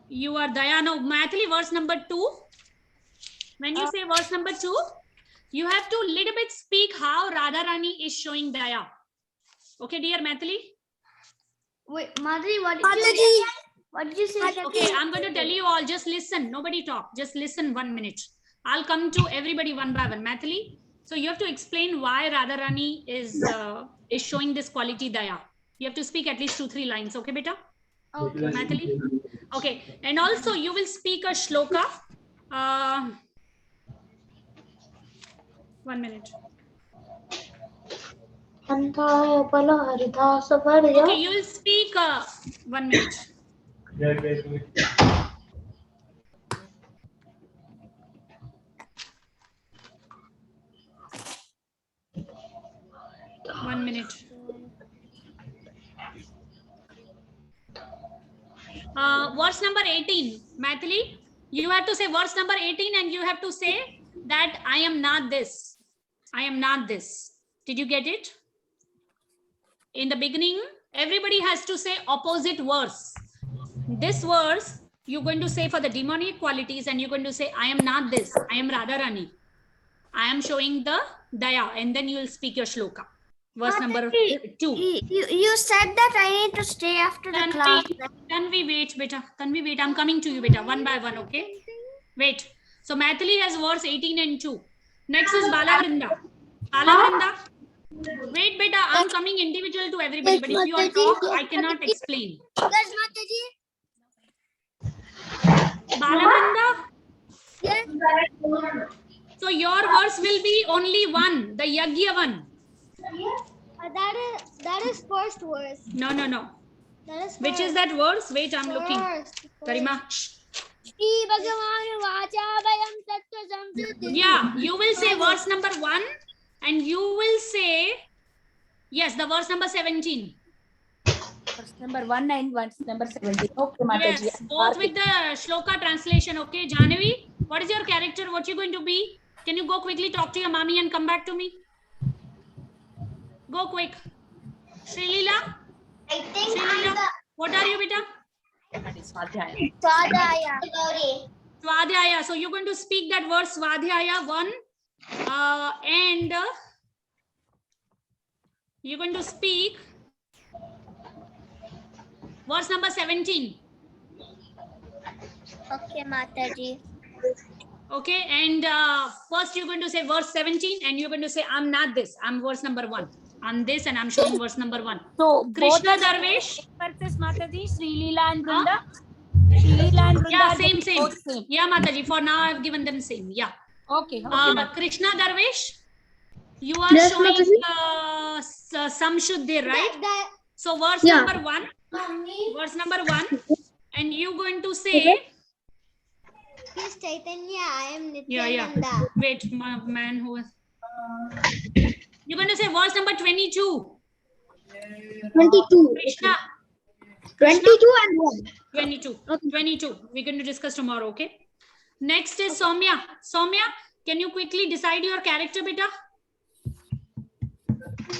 [SPEAKER 2] You are Dayana. Mathili, verse number 2. When you say verse number 2, you have to little bit speak how Radharani is showing Daya. Okay, dear Mathili?
[SPEAKER 3] Wait, Madhuri, what did you say?
[SPEAKER 2] Okay, I'm going to tell you all. Just listen. Nobody talk. Just listen 1 minute. I'll come to everybody one by one. Mathili, so you have to explain why Radharani is showing this quality Daya. You have to speak at least 2-3 lines. Okay, beta?
[SPEAKER 3] Okay.
[SPEAKER 2] Mathili? Okay. And also you will speak a shloka. 1 minute. Okay, you will speak 1 minute. One minute. Verse number 18, Mathili, you have to say verse number 18 and you have to say that I am not this. I am not this. Did you get it? In the beginning, everybody has to say opposite verse. This verse, you're going to say for the demonic qualities and you're going to say, I am not this. I am Radharani. I am showing the Daya, and then you will speak your shloka. Verse number 2.
[SPEAKER 3] You said that I need to stay after the class.
[SPEAKER 2] Can we wait, beta? Can we wait? I'm coming to you, beta, one by one, okay? Wait. So Mathili has verse 18 and 2. Next is Balavrinda. Balavrinda. Wait, beta, I'm coming individual to everybody, but if you all talk, I cannot explain. Balavrinda.
[SPEAKER 3] Yes.
[SPEAKER 2] So your verse will be only one, the Yagya one.
[SPEAKER 3] That is first verse.
[SPEAKER 2] No.
[SPEAKER 3] That is
[SPEAKER 2] Which is that verse? Wait, I'm looking. Karima. Yeah, you will say verse number 1 and you will say, yes, the verse number 17.
[SPEAKER 4] Verse number 1 and verse number 17. Okay, Mataji.
[SPEAKER 2] Yes, both with the shloka translation. Okay, Jahnavi, what is your character? What you going to be? Can you go quickly talk to your mommy and come back to me? Go quick. Srilila?
[SPEAKER 3] I think
[SPEAKER 2] Srilila, what are you, beta?
[SPEAKER 3] Swadhyaya.
[SPEAKER 2] Swadhyaya. So you're going to speak that verse Swadhyaya 1 and you're going to speak Verse number 17.
[SPEAKER 3] Okay, Mataji.
[SPEAKER 2] Okay, and first you're going to say verse 17, and you're going to say, I'm not this. I'm verse number 1. I'm this, and I'm showing verse number 1.
[SPEAKER 4] So
[SPEAKER 2] Krishna
[SPEAKER 4] both are
[SPEAKER 2] Darvish.
[SPEAKER 4] verses, Mataji. Sri Leela and
[SPEAKER 2] Huh?
[SPEAKER 4] Brunda. Sri Leela and Brunda.
[SPEAKER 2] Yeah,
[SPEAKER 4] are
[SPEAKER 2] same.
[SPEAKER 4] both same.
[SPEAKER 2] Yeah, Mataji. For now, I've given them same. Yeah.
[SPEAKER 4] Okay. Okay.
[SPEAKER 2] Krishna Darvish, you are
[SPEAKER 1] Yes,
[SPEAKER 2] showing
[SPEAKER 1] Mataji.
[SPEAKER 2] some should there, right? So verse
[SPEAKER 1] Yeah.
[SPEAKER 2] number 1. Verse number 1. And you're going to say,
[SPEAKER 3] Yes, Chaitanya, I am
[SPEAKER 2] yeah.
[SPEAKER 3] Nityananda.
[SPEAKER 2] Wait, my man who is. You're going to say verse number 22.
[SPEAKER 1] 22.
[SPEAKER 2] Krishna.
[SPEAKER 1] 22 and 1.
[SPEAKER 2] 22. 22. We're going to discuss tomorrow, okay? Next is Soumya. Soumya, can you quickly decide your character, beta?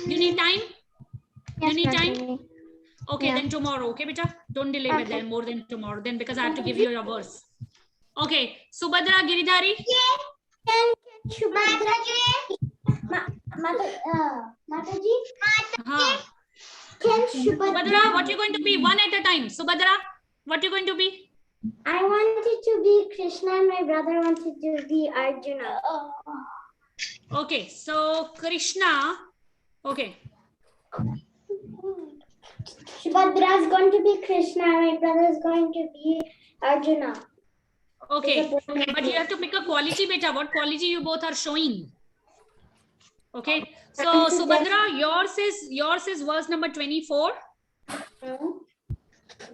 [SPEAKER 2] You need time? You need time? Okay, then tomorrow, okay, beta? Don't delay with them more than tomorrow, then because I have to give you your verse. Okay, Subhadra, Giridhari.
[SPEAKER 3] Mataji?
[SPEAKER 2] Subhadra, what you going to be? One at a time. Subhadra, what you going to be?
[SPEAKER 3] I wanted to be Krishna and my brother wanted to be Arjuna.
[SPEAKER 2] Okay, so Krishna. Okay.
[SPEAKER 3] Subhadra is going to be Krishna and my brother is going to be Arjuna.
[SPEAKER 2] Okay, but you have to pick a quality, beta. What quality you both are showing? Okay, so Subhadra, yours is verse number 24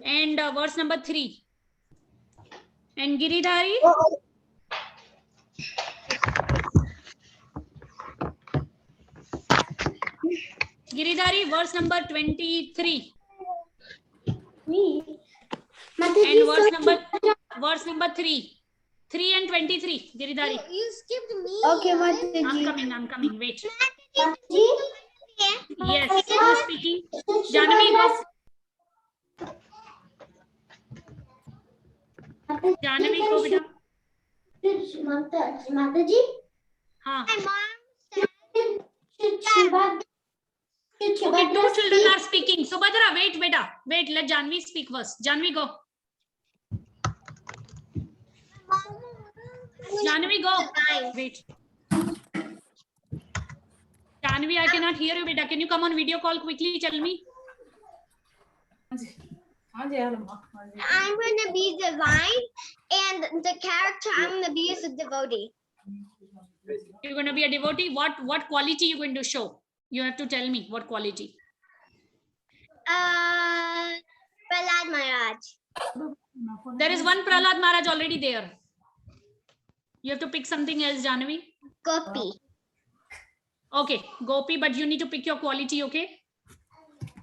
[SPEAKER 2] and verse number 3. And Giridhari, Giridhari, verse number 23.
[SPEAKER 3] Me?
[SPEAKER 2] And verse number 3. 3 and 23. Giridhari.
[SPEAKER 3] You skipped me.
[SPEAKER 1] Okay,
[SPEAKER 2] I'm coming. Wait.
[SPEAKER 3] Mataji?
[SPEAKER 2] Yes, who's speaking? Janvi, go. Janvi, go, beta.
[SPEAKER 3] Mataji?
[SPEAKER 2] Haan.
[SPEAKER 3] My mom said
[SPEAKER 2] Okay, 2 children are speaking. Subhadra, wait, beta. Wait, let Janvi speak first. Janvi, go. Janvi, go. Wait. Janvi, I cannot hear you, beta. Can you come on video call quickly? Tell me.
[SPEAKER 3] I'm going to be divine, and the character I'm going to be is a devotee.
[SPEAKER 2] You're going to be a devotee. What quality you going to show? You have to tell me what quality.
[SPEAKER 3] Prahlad Maharaj.
[SPEAKER 2] There is one Prahlad Maharaj already there. You have to pick something else, Janvi.
[SPEAKER 3] Gopi.
[SPEAKER 2] Okay, Gopi, but you need to pick your quality, okay?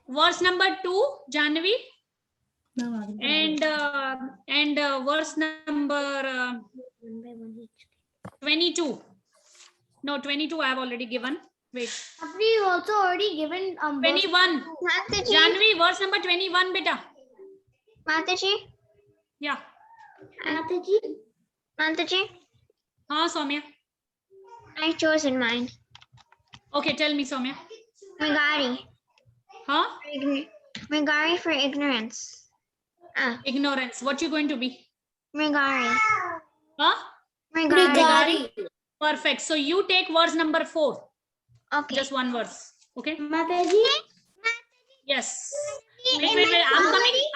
[SPEAKER 2] Verse number 2, Janvi. And verse number 22. No, 22 I have already given. Wait.
[SPEAKER 3] Have you also already given
[SPEAKER 2] 21.
[SPEAKER 3] Mataji?
[SPEAKER 2] Janvi, verse number 21, beta.
[SPEAKER 3] Mataji?
[SPEAKER 2] Yeah.
[SPEAKER 3] Mataji?
[SPEAKER 2] Haan, Soumya.
[SPEAKER 3] I've chosen mine.
[SPEAKER 2] Okay, tell me, Soumya.
[SPEAKER 3] Megari.
[SPEAKER 2] Huh?
[SPEAKER 3] Megari for ignorance.
[SPEAKER 2] Ignorance. What you going to be?
[SPEAKER 3] Megari.
[SPEAKER 2] Huh?
[SPEAKER 3] Megari.
[SPEAKER 2] Perfect. So you take verse number 4.
[SPEAKER 3] Okay.
[SPEAKER 2] Just one verse. Okay.
[SPEAKER 3] Mataji?
[SPEAKER 2] Yes. Wait.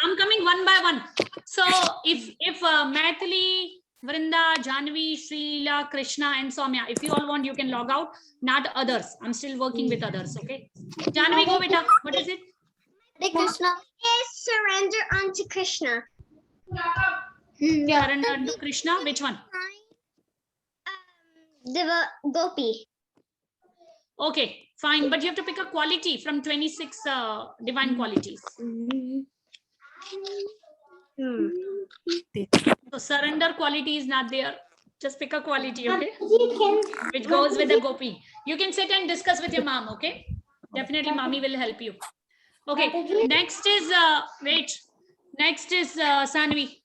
[SPEAKER 2] I'm coming one by one. So if Maithili, Vrinda, Janvi, Srila, Krishna, and Soumya, if you all want, you can log out. Not others. I'm still working with others. Okay. Janvi, go, beta. What is it?
[SPEAKER 3] Krishna is surrender unto Krishna.
[SPEAKER 2] Surrender to Krishna. Which one?
[SPEAKER 3] Gopi.
[SPEAKER 2] Okay, fine. But you have to pick a quality from 26 divine qualities. So surrender quality is not there. Just pick a quality, okay? Which goes with the Gopi. You can sit and discuss with your mom, okay? Definitely mommy will help you. Okay, next is, next is Sanvi.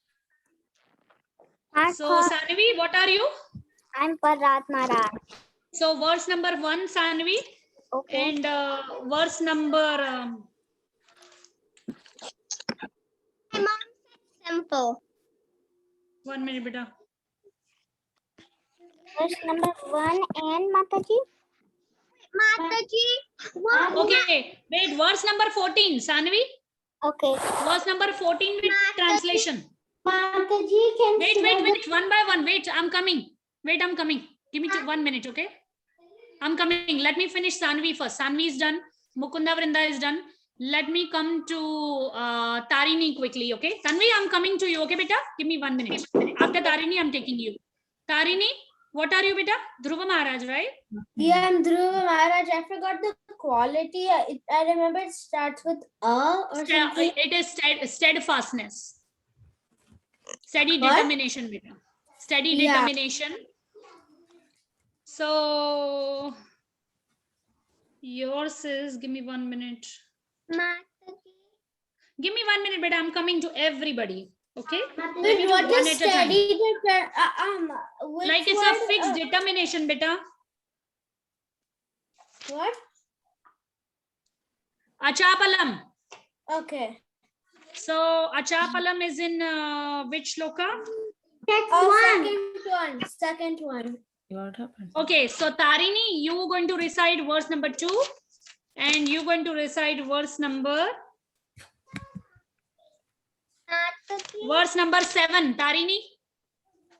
[SPEAKER 2] So Sanvi, what are you?
[SPEAKER 3] I'm Prahlad Maharaj.
[SPEAKER 2] So verse number 1, Sanvi.
[SPEAKER 3] Okay.
[SPEAKER 2] And verse number
[SPEAKER 3] Simple.
[SPEAKER 2] 1 minute, beta.
[SPEAKER 3] Verse number 1 and Mataji. Mataji.
[SPEAKER 2] Okay, wait, verse number 14, Sanvi.
[SPEAKER 3] Okay.
[SPEAKER 2] Verse number 14 with translation.
[SPEAKER 1] Mataji, can
[SPEAKER 2] Wait, one by one. Wait, I'm coming. Wait, I'm coming. Give me 1 minute, okay? I'm coming. Let me finish Sanvi first. Sanvi is done. Mukunda Vrinda is done. Let me come to Tarini quickly, okay? Tanvi, I'm coming to you, okay, beta? Give me 1 minute. After Tarini, I'm taking you. Tarini, what are you, beta? Dhruva Maharaj, right?
[SPEAKER 1] Yeah, I'm Dhruva Maharaj. I forgot the quality. I remember it starts with or something.
[SPEAKER 2] It is steadfastness. Steady
[SPEAKER 1] What?
[SPEAKER 2] determination, beta. Steady
[SPEAKER 1] Yeah.
[SPEAKER 2] determination. So, yours is, give me 1 minute. Give me 1 minute, beta. I'm coming to everybody. Okay?
[SPEAKER 1] Wait, what
[SPEAKER 2] one
[SPEAKER 1] is
[SPEAKER 2] at a time.
[SPEAKER 1] steady? Which
[SPEAKER 2] Like it's
[SPEAKER 1] word?
[SPEAKER 2] a fixed determination, beta.
[SPEAKER 1] What?
[SPEAKER 2] Achapalam.
[SPEAKER 1] Okay.
[SPEAKER 2] So Achapalam is in which shloka?
[SPEAKER 1] Second one.
[SPEAKER 5] What happened?
[SPEAKER 2] Okay, so Tarini, you going to recite verse number 2 and you going to recite verse number 7. Tarini.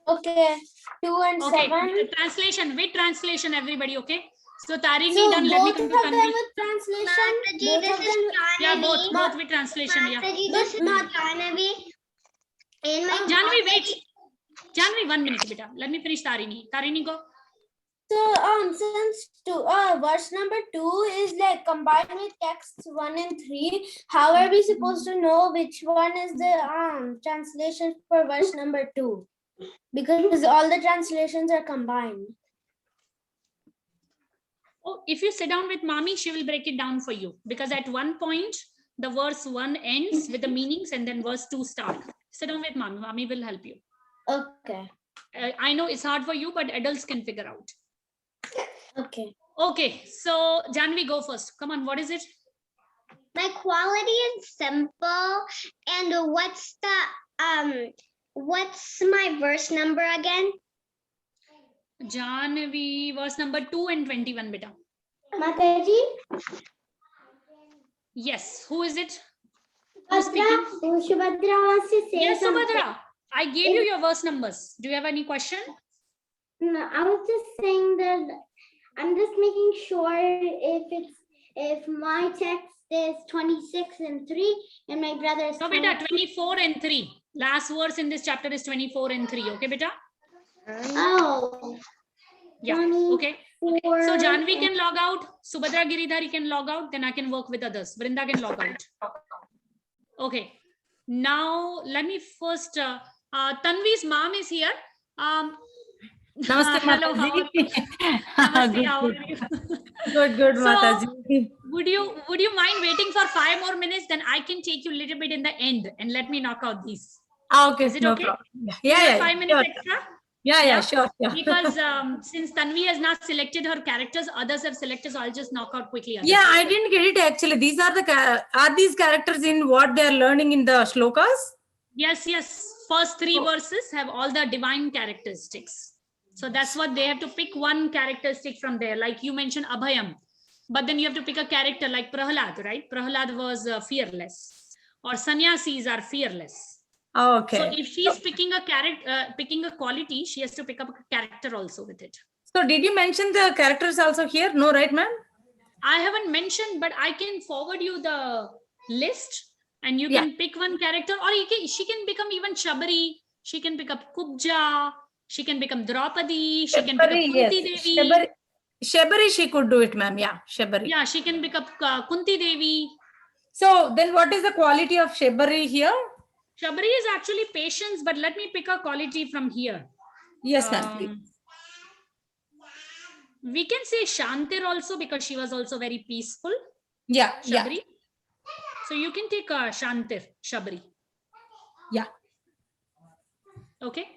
[SPEAKER 1] Okay. 2 and
[SPEAKER 2] Okay,
[SPEAKER 1] 7.
[SPEAKER 2] translation with translation, everybody. Okay. So Tarini
[SPEAKER 1] So
[SPEAKER 2] done. Let me
[SPEAKER 1] both
[SPEAKER 2] come
[SPEAKER 1] of
[SPEAKER 2] to
[SPEAKER 1] them
[SPEAKER 2] Tanvi.
[SPEAKER 1] with translation.
[SPEAKER 3] Mataji,
[SPEAKER 1] Both of
[SPEAKER 3] this is
[SPEAKER 1] them.
[SPEAKER 2] Yeah, both with translation. Yeah.
[SPEAKER 3] Mataji, this is Jahnavi. In my
[SPEAKER 2] Janvi, wait. Janvi, 1 minute, beta. Let me finish Tarini. Tarini, go.
[SPEAKER 1] So since verse number 2 is like combined with texts 1 and 3, how are we supposed to know which one is the translation for verse number 2? Because all the translations are combined.
[SPEAKER 2] Oh, if you sit down with mommy, she will break it down for you. Because at one point, the verse 1 ends with the meanings and then verse 2 start. Sit down with mommy. Mommy will help you.
[SPEAKER 1] Okay.
[SPEAKER 2] I know it's hard for you, but adults can figure out.
[SPEAKER 1] Okay.
[SPEAKER 2] Okay, so Janvi, go first. Come on, what is it?
[SPEAKER 3] My quality is simple. And what's my verse number again?
[SPEAKER 2] Janvi, verse number 2 and 21, beta.
[SPEAKER 1] Mataji,
[SPEAKER 2] Yes, who is it? Who's speaking?
[SPEAKER 1] Subhadra wants to say
[SPEAKER 2] Yes,
[SPEAKER 1] something.
[SPEAKER 2] Subhadra. I gave you your verse numbers. Do you have any question?
[SPEAKER 1] No, I was just saying that I'm just making sure if my text is 26 and 3 and my brother's
[SPEAKER 2] No, beta, 24 and 3. Last verse in this chapter is 24 and 3. Okay, beta?
[SPEAKER 1] Oh.
[SPEAKER 2] Yeah,
[SPEAKER 1] 24
[SPEAKER 2] okay. So Janvi can log out. Subhadra Giridhari can log out. Then I can work with others. Vrinda can log out. Okay. Now, let me first... Tanvi's mom is here.
[SPEAKER 5] Namaste,
[SPEAKER 2] hello, how are you? Namaste,
[SPEAKER 5] Good,
[SPEAKER 2] how are
[SPEAKER 5] good.
[SPEAKER 2] you?
[SPEAKER 5] Good,
[SPEAKER 2] So,
[SPEAKER 5] Mataji.
[SPEAKER 2] Would you mind waiting for 5 more minutes? Then I can take you a little bit in the end and let me knock out these.
[SPEAKER 5] Okay,
[SPEAKER 2] Is it
[SPEAKER 5] no
[SPEAKER 2] okay?
[SPEAKER 5] problem.
[SPEAKER 2] You
[SPEAKER 5] Yeah,
[SPEAKER 2] have
[SPEAKER 5] yeah,
[SPEAKER 2] 5
[SPEAKER 5] yeah,
[SPEAKER 2] minutes
[SPEAKER 5] sure.
[SPEAKER 2] extra?
[SPEAKER 5] Yeah,
[SPEAKER 2] Yeah.
[SPEAKER 5] sure.
[SPEAKER 2] Because since Tanvi has not selected her characters, others have selected, so I'll just knock out quickly. others.
[SPEAKER 5] Yeah, I didn't get it actually. These are are these characters in what they are learning in the shlokas?
[SPEAKER 2] Yes. First 3
[SPEAKER 5] Oh.
[SPEAKER 2] verses have all the divine characteristics. So that's what they have to pick one characteristic from there. Like you mentioned Abhayam. But then you have to pick a character like Prahlad, right? Prahlad was fearless. Or sannyasis are fearless.
[SPEAKER 5] Okay.
[SPEAKER 2] So if she's picking a character, picking a quality, she has to pick up a character also with it.
[SPEAKER 5] So did you mention the characters also here? No, right, ma'am?
[SPEAKER 2] I haven't mentioned, but I can forward you the list and you
[SPEAKER 5] Yeah.
[SPEAKER 2] can pick one character, or she can become even Shabari. She can pick up Kubja. She can become Draupadi. She can pick up
[SPEAKER 5] Shabari,
[SPEAKER 2] Kunti
[SPEAKER 5] yes.
[SPEAKER 2] Devi.
[SPEAKER 5] Shabari, she could do it, ma'am. Yeah, Shabari.
[SPEAKER 2] Yeah, she can pick up Kunti Devi.
[SPEAKER 5] So then what is the quality of Shabari here?
[SPEAKER 2] Shabari is actually patience, but let me pick a quality from here.
[SPEAKER 5] Yes, ma'am, please.
[SPEAKER 2] We can say Shantir also because she was also very peaceful.
[SPEAKER 5] Yeah,
[SPEAKER 2] Shabari.
[SPEAKER 5] yeah.
[SPEAKER 2] So you can take Shantir, Shabari.
[SPEAKER 5] Yeah.
[SPEAKER 2] Okay.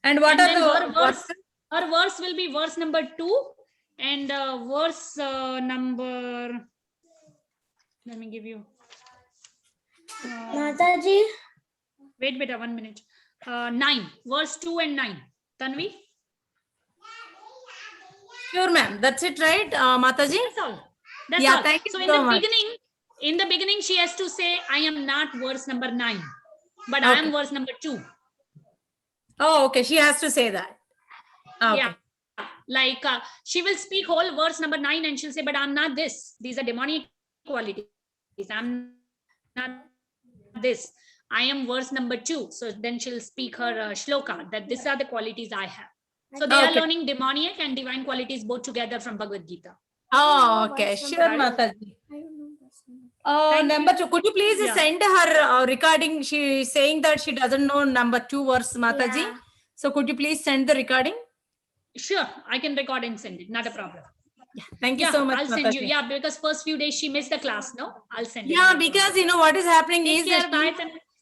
[SPEAKER 5] And what
[SPEAKER 2] And then
[SPEAKER 5] are the
[SPEAKER 2] her verse will be verse number 2 and verse number, let me give you.
[SPEAKER 1] Mataji,
[SPEAKER 2] Wait, beta, 1 minute. 9, verse 2 and 9. Tanvi?
[SPEAKER 5] Sure, ma'am. That's it, right, Mataji?
[SPEAKER 2] That's all. That's
[SPEAKER 5] Yeah,
[SPEAKER 2] all.
[SPEAKER 5] thank you
[SPEAKER 2] So
[SPEAKER 5] so much.
[SPEAKER 2] in the beginning, she has to say, I am not verse number 9, but I am
[SPEAKER 5] Okay.
[SPEAKER 2] verse number 2.
[SPEAKER 5] Oh, okay. She has to say that. Okay.
[SPEAKER 2] Yeah. Like she will speak whole verse number 9 and she'll say, but I'm not this. These are demonic qualities. I'm not this. I am verse number 2. So then she'll speak her shloka that these are the qualities I have. So they are
[SPEAKER 5] Okay.
[SPEAKER 2] learning demonic and divine qualities both together from Bhagavad Gita.
[SPEAKER 5] Oh, okay. Sure, Mataji. Number 2. Could you please
[SPEAKER 2] Yeah.
[SPEAKER 5] send her recording? She is saying that she doesn't know number 2 verse, Mataji.
[SPEAKER 1] Yeah.
[SPEAKER 5] So could you please send the recording?
[SPEAKER 2] Sure, I can record and send it. Not a problem.
[SPEAKER 5] Thank you
[SPEAKER 2] Yeah,
[SPEAKER 5] so much,
[SPEAKER 2] I'll send you.
[SPEAKER 5] Mataji.
[SPEAKER 2] Yeah, because first few days she missed the class. No, I'll send it.
[SPEAKER 5] Yeah,
[SPEAKER 2] No
[SPEAKER 5] because
[SPEAKER 2] problem.
[SPEAKER 5] you know what is happening
[SPEAKER 2] Take
[SPEAKER 5] is
[SPEAKER 2] care.
[SPEAKER 5] that
[SPEAKER 2] Bye.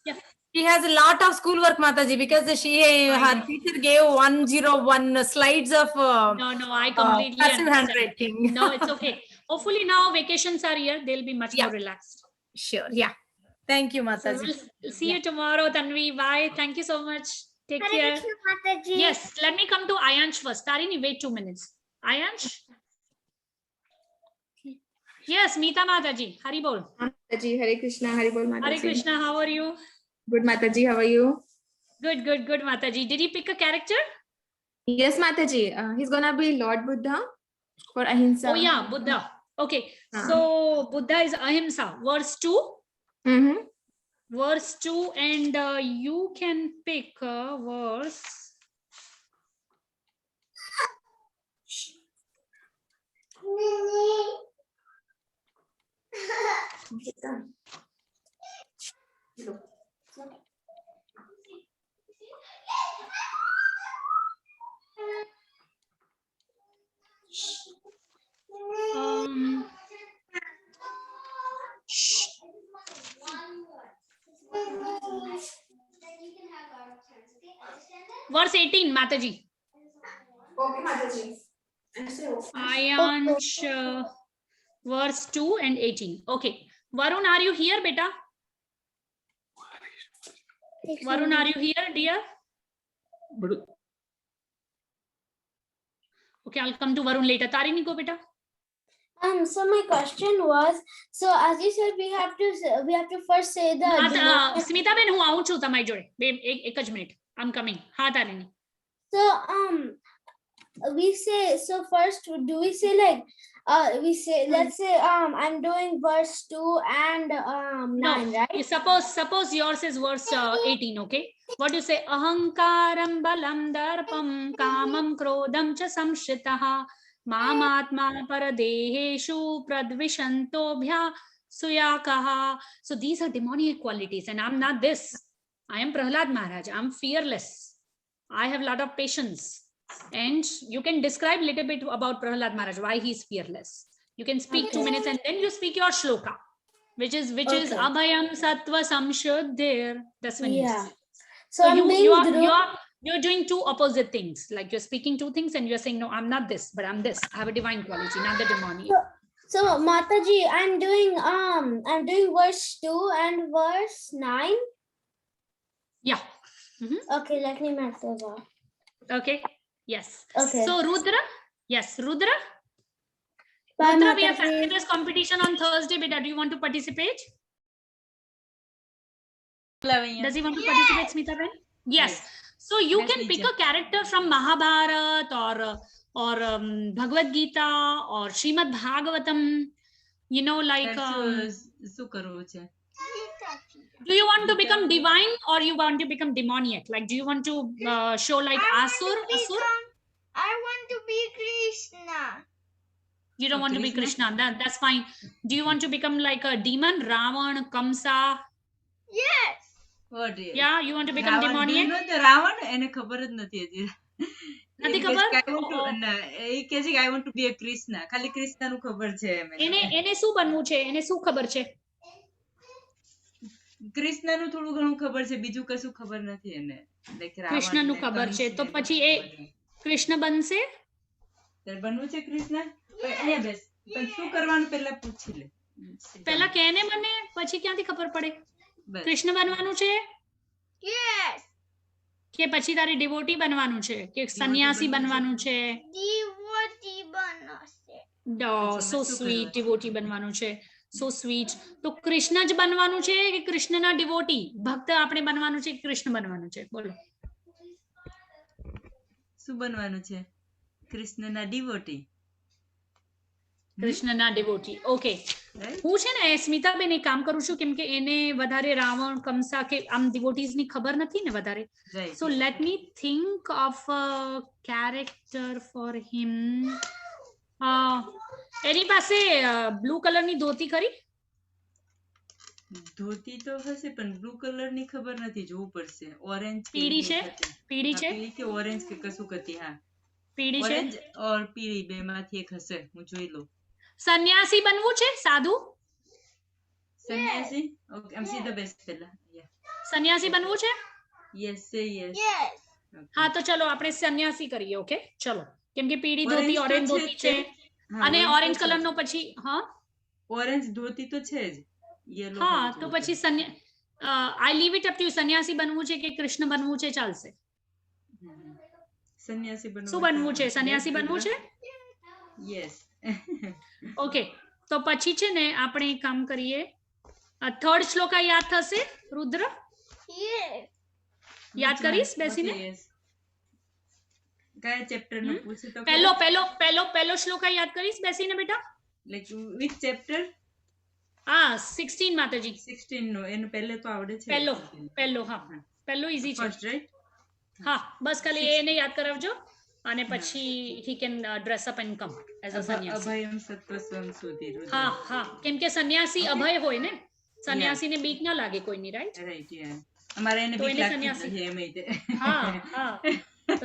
[SPEAKER 2] Yeah.
[SPEAKER 5] she has a lot of schoolwork, Mataji, because her
[SPEAKER 2] know.
[SPEAKER 5] teacher gave 101 slides of
[SPEAKER 2] No, I completely
[SPEAKER 5] person
[SPEAKER 2] understand.
[SPEAKER 5] handwriting.
[SPEAKER 2] No, it's okay. Hopefully now vacations are here. They'll be much
[SPEAKER 5] Yeah.
[SPEAKER 2] more relaxed.
[SPEAKER 5] Sure. Yeah. Thank you,
[SPEAKER 2] So
[SPEAKER 5] Mataji.
[SPEAKER 2] we'll see you tomorrow, Tanvi. Bye. Thank you so much. Take
[SPEAKER 3] Hare
[SPEAKER 2] care.
[SPEAKER 3] Krishna, Mataji.
[SPEAKER 2] Yes, let me come to Ayansh first. Tarini, wait 2 minutes. Ayansh? Yes, Meeta Mataji. Hari bol.
[SPEAKER 6] Mataji, Hare Krishna, Hari Bol Mataji.
[SPEAKER 2] Hare Krishna, how are you?
[SPEAKER 6] Good Mataji, how are you?
[SPEAKER 2] Good, Mataji. Did you pick a character?
[SPEAKER 6] Yes, Mataji. He's gonna be Lord Buddha for Ahimsa.
[SPEAKER 2] Oh yeah, Buddha. Okay,
[SPEAKER 6] Uh-huh.
[SPEAKER 2] so Buddha is Ahimsa. Verse 2.
[SPEAKER 6] Mm-hmm.
[SPEAKER 2] Verse 2 and you can pick a verse. Verse 18, Mataji.
[SPEAKER 6] Okay, Mataji.
[SPEAKER 2] Ayansh, verse 2 and 18. Okay. Varun, are you here, beta? Varun, are you here, dear? Okay, I'll come to Varun later. Tarini, go, beta.
[SPEAKER 1] So my question was, so as you said, we have to first say the demonic-
[SPEAKER 2] Smita ben, હું આવું છું તમારી જોડે. એક જ minute. I'm coming. હા, Tarini.
[SPEAKER 1] So we say, so first do we say like we say, let's say I'm doing verse 2 and 9, right?
[SPEAKER 2] Suppose yours is verse 18, okay? What do you say? Ahankaram balam darpam kamam krodam cha samshitaha mamatma paradeheshu pradvishantobhya suyakaha. So these are demonic qualities and I'm not this. I am Prahlad Maharaj. I'm fearless. I have a lot of patience. And you can describe a little bit about Prahlad Maharaj, why he's fearless. You can speak 2 minutes and then you speak your shloka, which is Abhayam Sattva Samshuddhir. That's when you
[SPEAKER 1] Yeah.
[SPEAKER 2] speak.
[SPEAKER 1] So I'm being
[SPEAKER 2] you're doing two opposite things. Like you're speaking two things and you're saying, no, I'm not this, but I'm this. I have a divine quality, not the demonic.
[SPEAKER 1] So Mataji, I'm doing verse 2 and verse 9.
[SPEAKER 2] Yeah.
[SPEAKER 1] Okay, let me mess those up.
[SPEAKER 2] Okay. Yes.
[SPEAKER 1] Okay.
[SPEAKER 2] So Rudra. Yes, Rudra.
[SPEAKER 1] Bye,
[SPEAKER 2] Rudra, we have
[SPEAKER 1] Mataji.
[SPEAKER 2] fabulous competition on Thursday. Beta, do you want to participate? Does he want to participate, Smita Ben? Yes. So you can pick a character from Mahabharata or Bhagavad Gita or Srimad Bhagavatam. You know, like. Do you want to become divine or you want to become demoniac? Like, do you want to show like Asur?
[SPEAKER 3] I want to be Krishna.
[SPEAKER 2] You don't want to be Krishna. That's fine. Do you want to become like a demon? Ravan, Kamsa?
[SPEAKER 3] Yes.
[SPEAKER 2] Yeah, you want to become demoniac?
[SPEAKER 7] Ravan એને ખબર જ નથી હજી.
[SPEAKER 2] નથી
[SPEAKER 7] He
[SPEAKER 2] ખબર?
[SPEAKER 7] says, he says, I want to be a Krishna. ખાલી કૃષ્ણનું ખબર છે એમ.
[SPEAKER 2] એને શું બનવું છે? એને શું ખબર છે?
[SPEAKER 7] કૃષ્ણનું થોડું ઘણું ખબર છે, બીજું કશું ખબર નથી એને.
[SPEAKER 2] કૃષ્ણનું ખબર છે, તો પછી એ કૃષ્ણ બનશે?
[SPEAKER 7] બનવું છે કૃષ્ણ? અહીંયા બેસ. પણ શું કરવાનું પહેલા પૂછી લે.
[SPEAKER 2] પહેલા કેને બને, પછી ક્યાંથી ખબર પડે? કૃષ્ણ બનવાનું છે?
[SPEAKER 1] Yes.
[SPEAKER 2] કે પછી તારે ડિવોટી બનવાનું છે કે સન્યાસી બનવાનું છે?
[SPEAKER 1] Devotee बनશે.
[SPEAKER 2] સો સ્વીટ, ડિવોટી બનવાનું છે. So sweet. તો કૃષ્ણ જ બનવાનું છે કે કૃષ્ણના ડિવોટી ભક્ત આપણે બનવાનું છે કે કૃષ્ણ બનવાનું છે? બોલો.
[SPEAKER 7] શું બનવાનું છે? કૃષ્ણના ડિવોટી.
[SPEAKER 2] કૃષ્ણના ડિવોટી. ઓકે. હું છે ને સ્મિતાબેન એક કામ કરું છું કેમ કે એને વધારે રાવણ કંસા કે આમ ડિવોટીઝ ની ખબર નથી ને વધારે.
[SPEAKER 7] Right.
[SPEAKER 2] So let me think of a character for him. એની પાસે બ્લુ કલર ની ધોતી ખરી?
[SPEAKER 7] ધોતી તો હશે પણ બ્લુ કલર ની ખબર નથી, જોવું પડશે. ઓરેન્જ
[SPEAKER 2] પીળી છે? પીળી છે?
[SPEAKER 7] પીળી કે ઓરેન્જ કે કશું કતી. હા,
[SPEAKER 2] પીળી છે?
[SPEAKER 7] ઓરેન્જ ઓર પીળી બે માંથી એક હશે, હું જોઈ લઉં.
[SPEAKER 2] સન્યાસી બનવું છે? સાધુ
[SPEAKER 7] સન્યાસી? ઓકે, આમ સીધા બેસ પહેલા.
[SPEAKER 2] સન્યાસી બનવું છે?
[SPEAKER 7] Yes, say yes.
[SPEAKER 1] Yes.
[SPEAKER 2] હા તો ચલો આપણે સન્યાસી કરીએ. ઓકે ચલો. કેમ કે પીળી ધોતી,
[SPEAKER 7] Orange તો
[SPEAKER 2] ઓરેન્જ
[SPEAKER 7] છે
[SPEAKER 2] ધોતી
[SPEAKER 7] જ
[SPEAKER 2] છે
[SPEAKER 7] હા,
[SPEAKER 2] અને
[SPEAKER 7] orange
[SPEAKER 2] ઓરેન્જ
[SPEAKER 7] તો છે
[SPEAKER 2] કલર
[SPEAKER 7] જ.
[SPEAKER 2] નો પછી
[SPEAKER 7] ઓરેન્જ ધોતી તો છે જ. યેલો
[SPEAKER 2] હા તો પછી I live it up to. સન્યાસી બનવું છે કે કૃષ્ણ બનવું છે? ચાલશે.
[SPEAKER 7] સન્યાસી બનવું.
[SPEAKER 2] શું બનવું છે? સન્યાસી બનવું છે?
[SPEAKER 7] યસ.
[SPEAKER 2] ઓકે તો પછી છે ને આપણે એક કામ કરીએ. થર્ડ શ્લોકા યાદ થશે રુદ્ર?
[SPEAKER 1] Yes.
[SPEAKER 2] યાદ કરીશ બેસીને?
[SPEAKER 7] કયા ચેપ્ટર નું પૂછે તો?
[SPEAKER 2] પહેલો શ્લોકા યાદ કરીશ બેસીને બેટા?
[SPEAKER 7] Like which chapter?
[SPEAKER 2] 16 માતાજી.
[SPEAKER 7] 16 નો. એનું પહેલે તો આવડે છે.
[SPEAKER 2] પહેલો હા પહેલો ઈઝી છે.
[SPEAKER 7] First right.
[SPEAKER 2] હા બસ ખાલી એને યાદ કરાવજો અને પછી he can dress up and come as a sannyasi.
[SPEAKER 7] Abhayam સત્વસ્વમ સુધી.
[SPEAKER 2] હા કેમ કે સન્યાસી અભય હોય ને, સન્યાસીને બીક ના લાગે કોઈની, રાઈટ?
[SPEAKER 7] રાઈટ. યા અમારે એને
[SPEAKER 2] તો
[SPEAKER 7] બીક
[SPEAKER 2] એને
[SPEAKER 7] લાગતી
[SPEAKER 2] સન્યાસી.
[SPEAKER 7] નથી એમ રીતે.
[SPEAKER 2] હા તો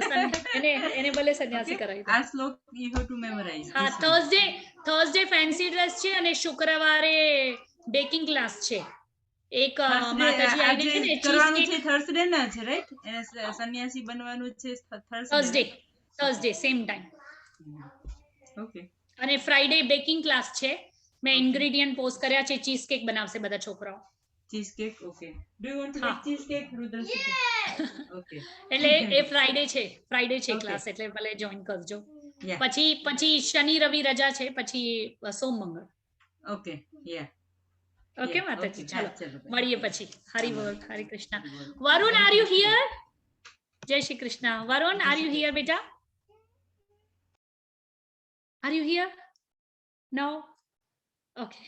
[SPEAKER 2] એને ભલે સન્યાસી કરાવી દો.
[SPEAKER 7] આ શ્લોક you have to memorize.
[SPEAKER 2] હા થર્સડે ફેન્સી ડ્રેસ છે અને શુક્રવારે બેકિંગ ક્લાસ છે. એક માતાજી આવીને છે ને
[SPEAKER 7] કરવાનું છે થર્સડે ના છે, રાઈટ? એને સન્યાસી બનવાનું છે
[SPEAKER 2] થર્સડે સેમ ટાઈમ.
[SPEAKER 7] ઓકે.
[SPEAKER 2] અને ફ્રાઈડે બેકિંગ ક્લાસ છે. મેં ઇન્ગ્રેડિયન્ટ પોસ્ટ કર્યા છે. ચીઝ કેક બનાવશે બધા છોકરાઓ.
[SPEAKER 7] Cheese cake. Okay. Do you want to make cheese cake Rudra? Okay.
[SPEAKER 2] એટલે એ ફ્રાઈડે છે
[SPEAKER 7] Okay.
[SPEAKER 2] ક્લાસ, એટલે ભલે જોઈન કરજો.
[SPEAKER 7] Yeah.
[SPEAKER 2] પછી શનિ રવિ રજા છે, પછી સોમ મંગળ.
[SPEAKER 7] ઓકે. યા.
[SPEAKER 2] ઓકે માતાજી ચાલો મળીએ પછી. હરિ બોલ, હરે કૃષ્ણ.
[SPEAKER 7] હરિ બોલ.
[SPEAKER 2] Varun are you here? જય Shri Krishna. Varun are you here બેટા? Are you here? No? Okay.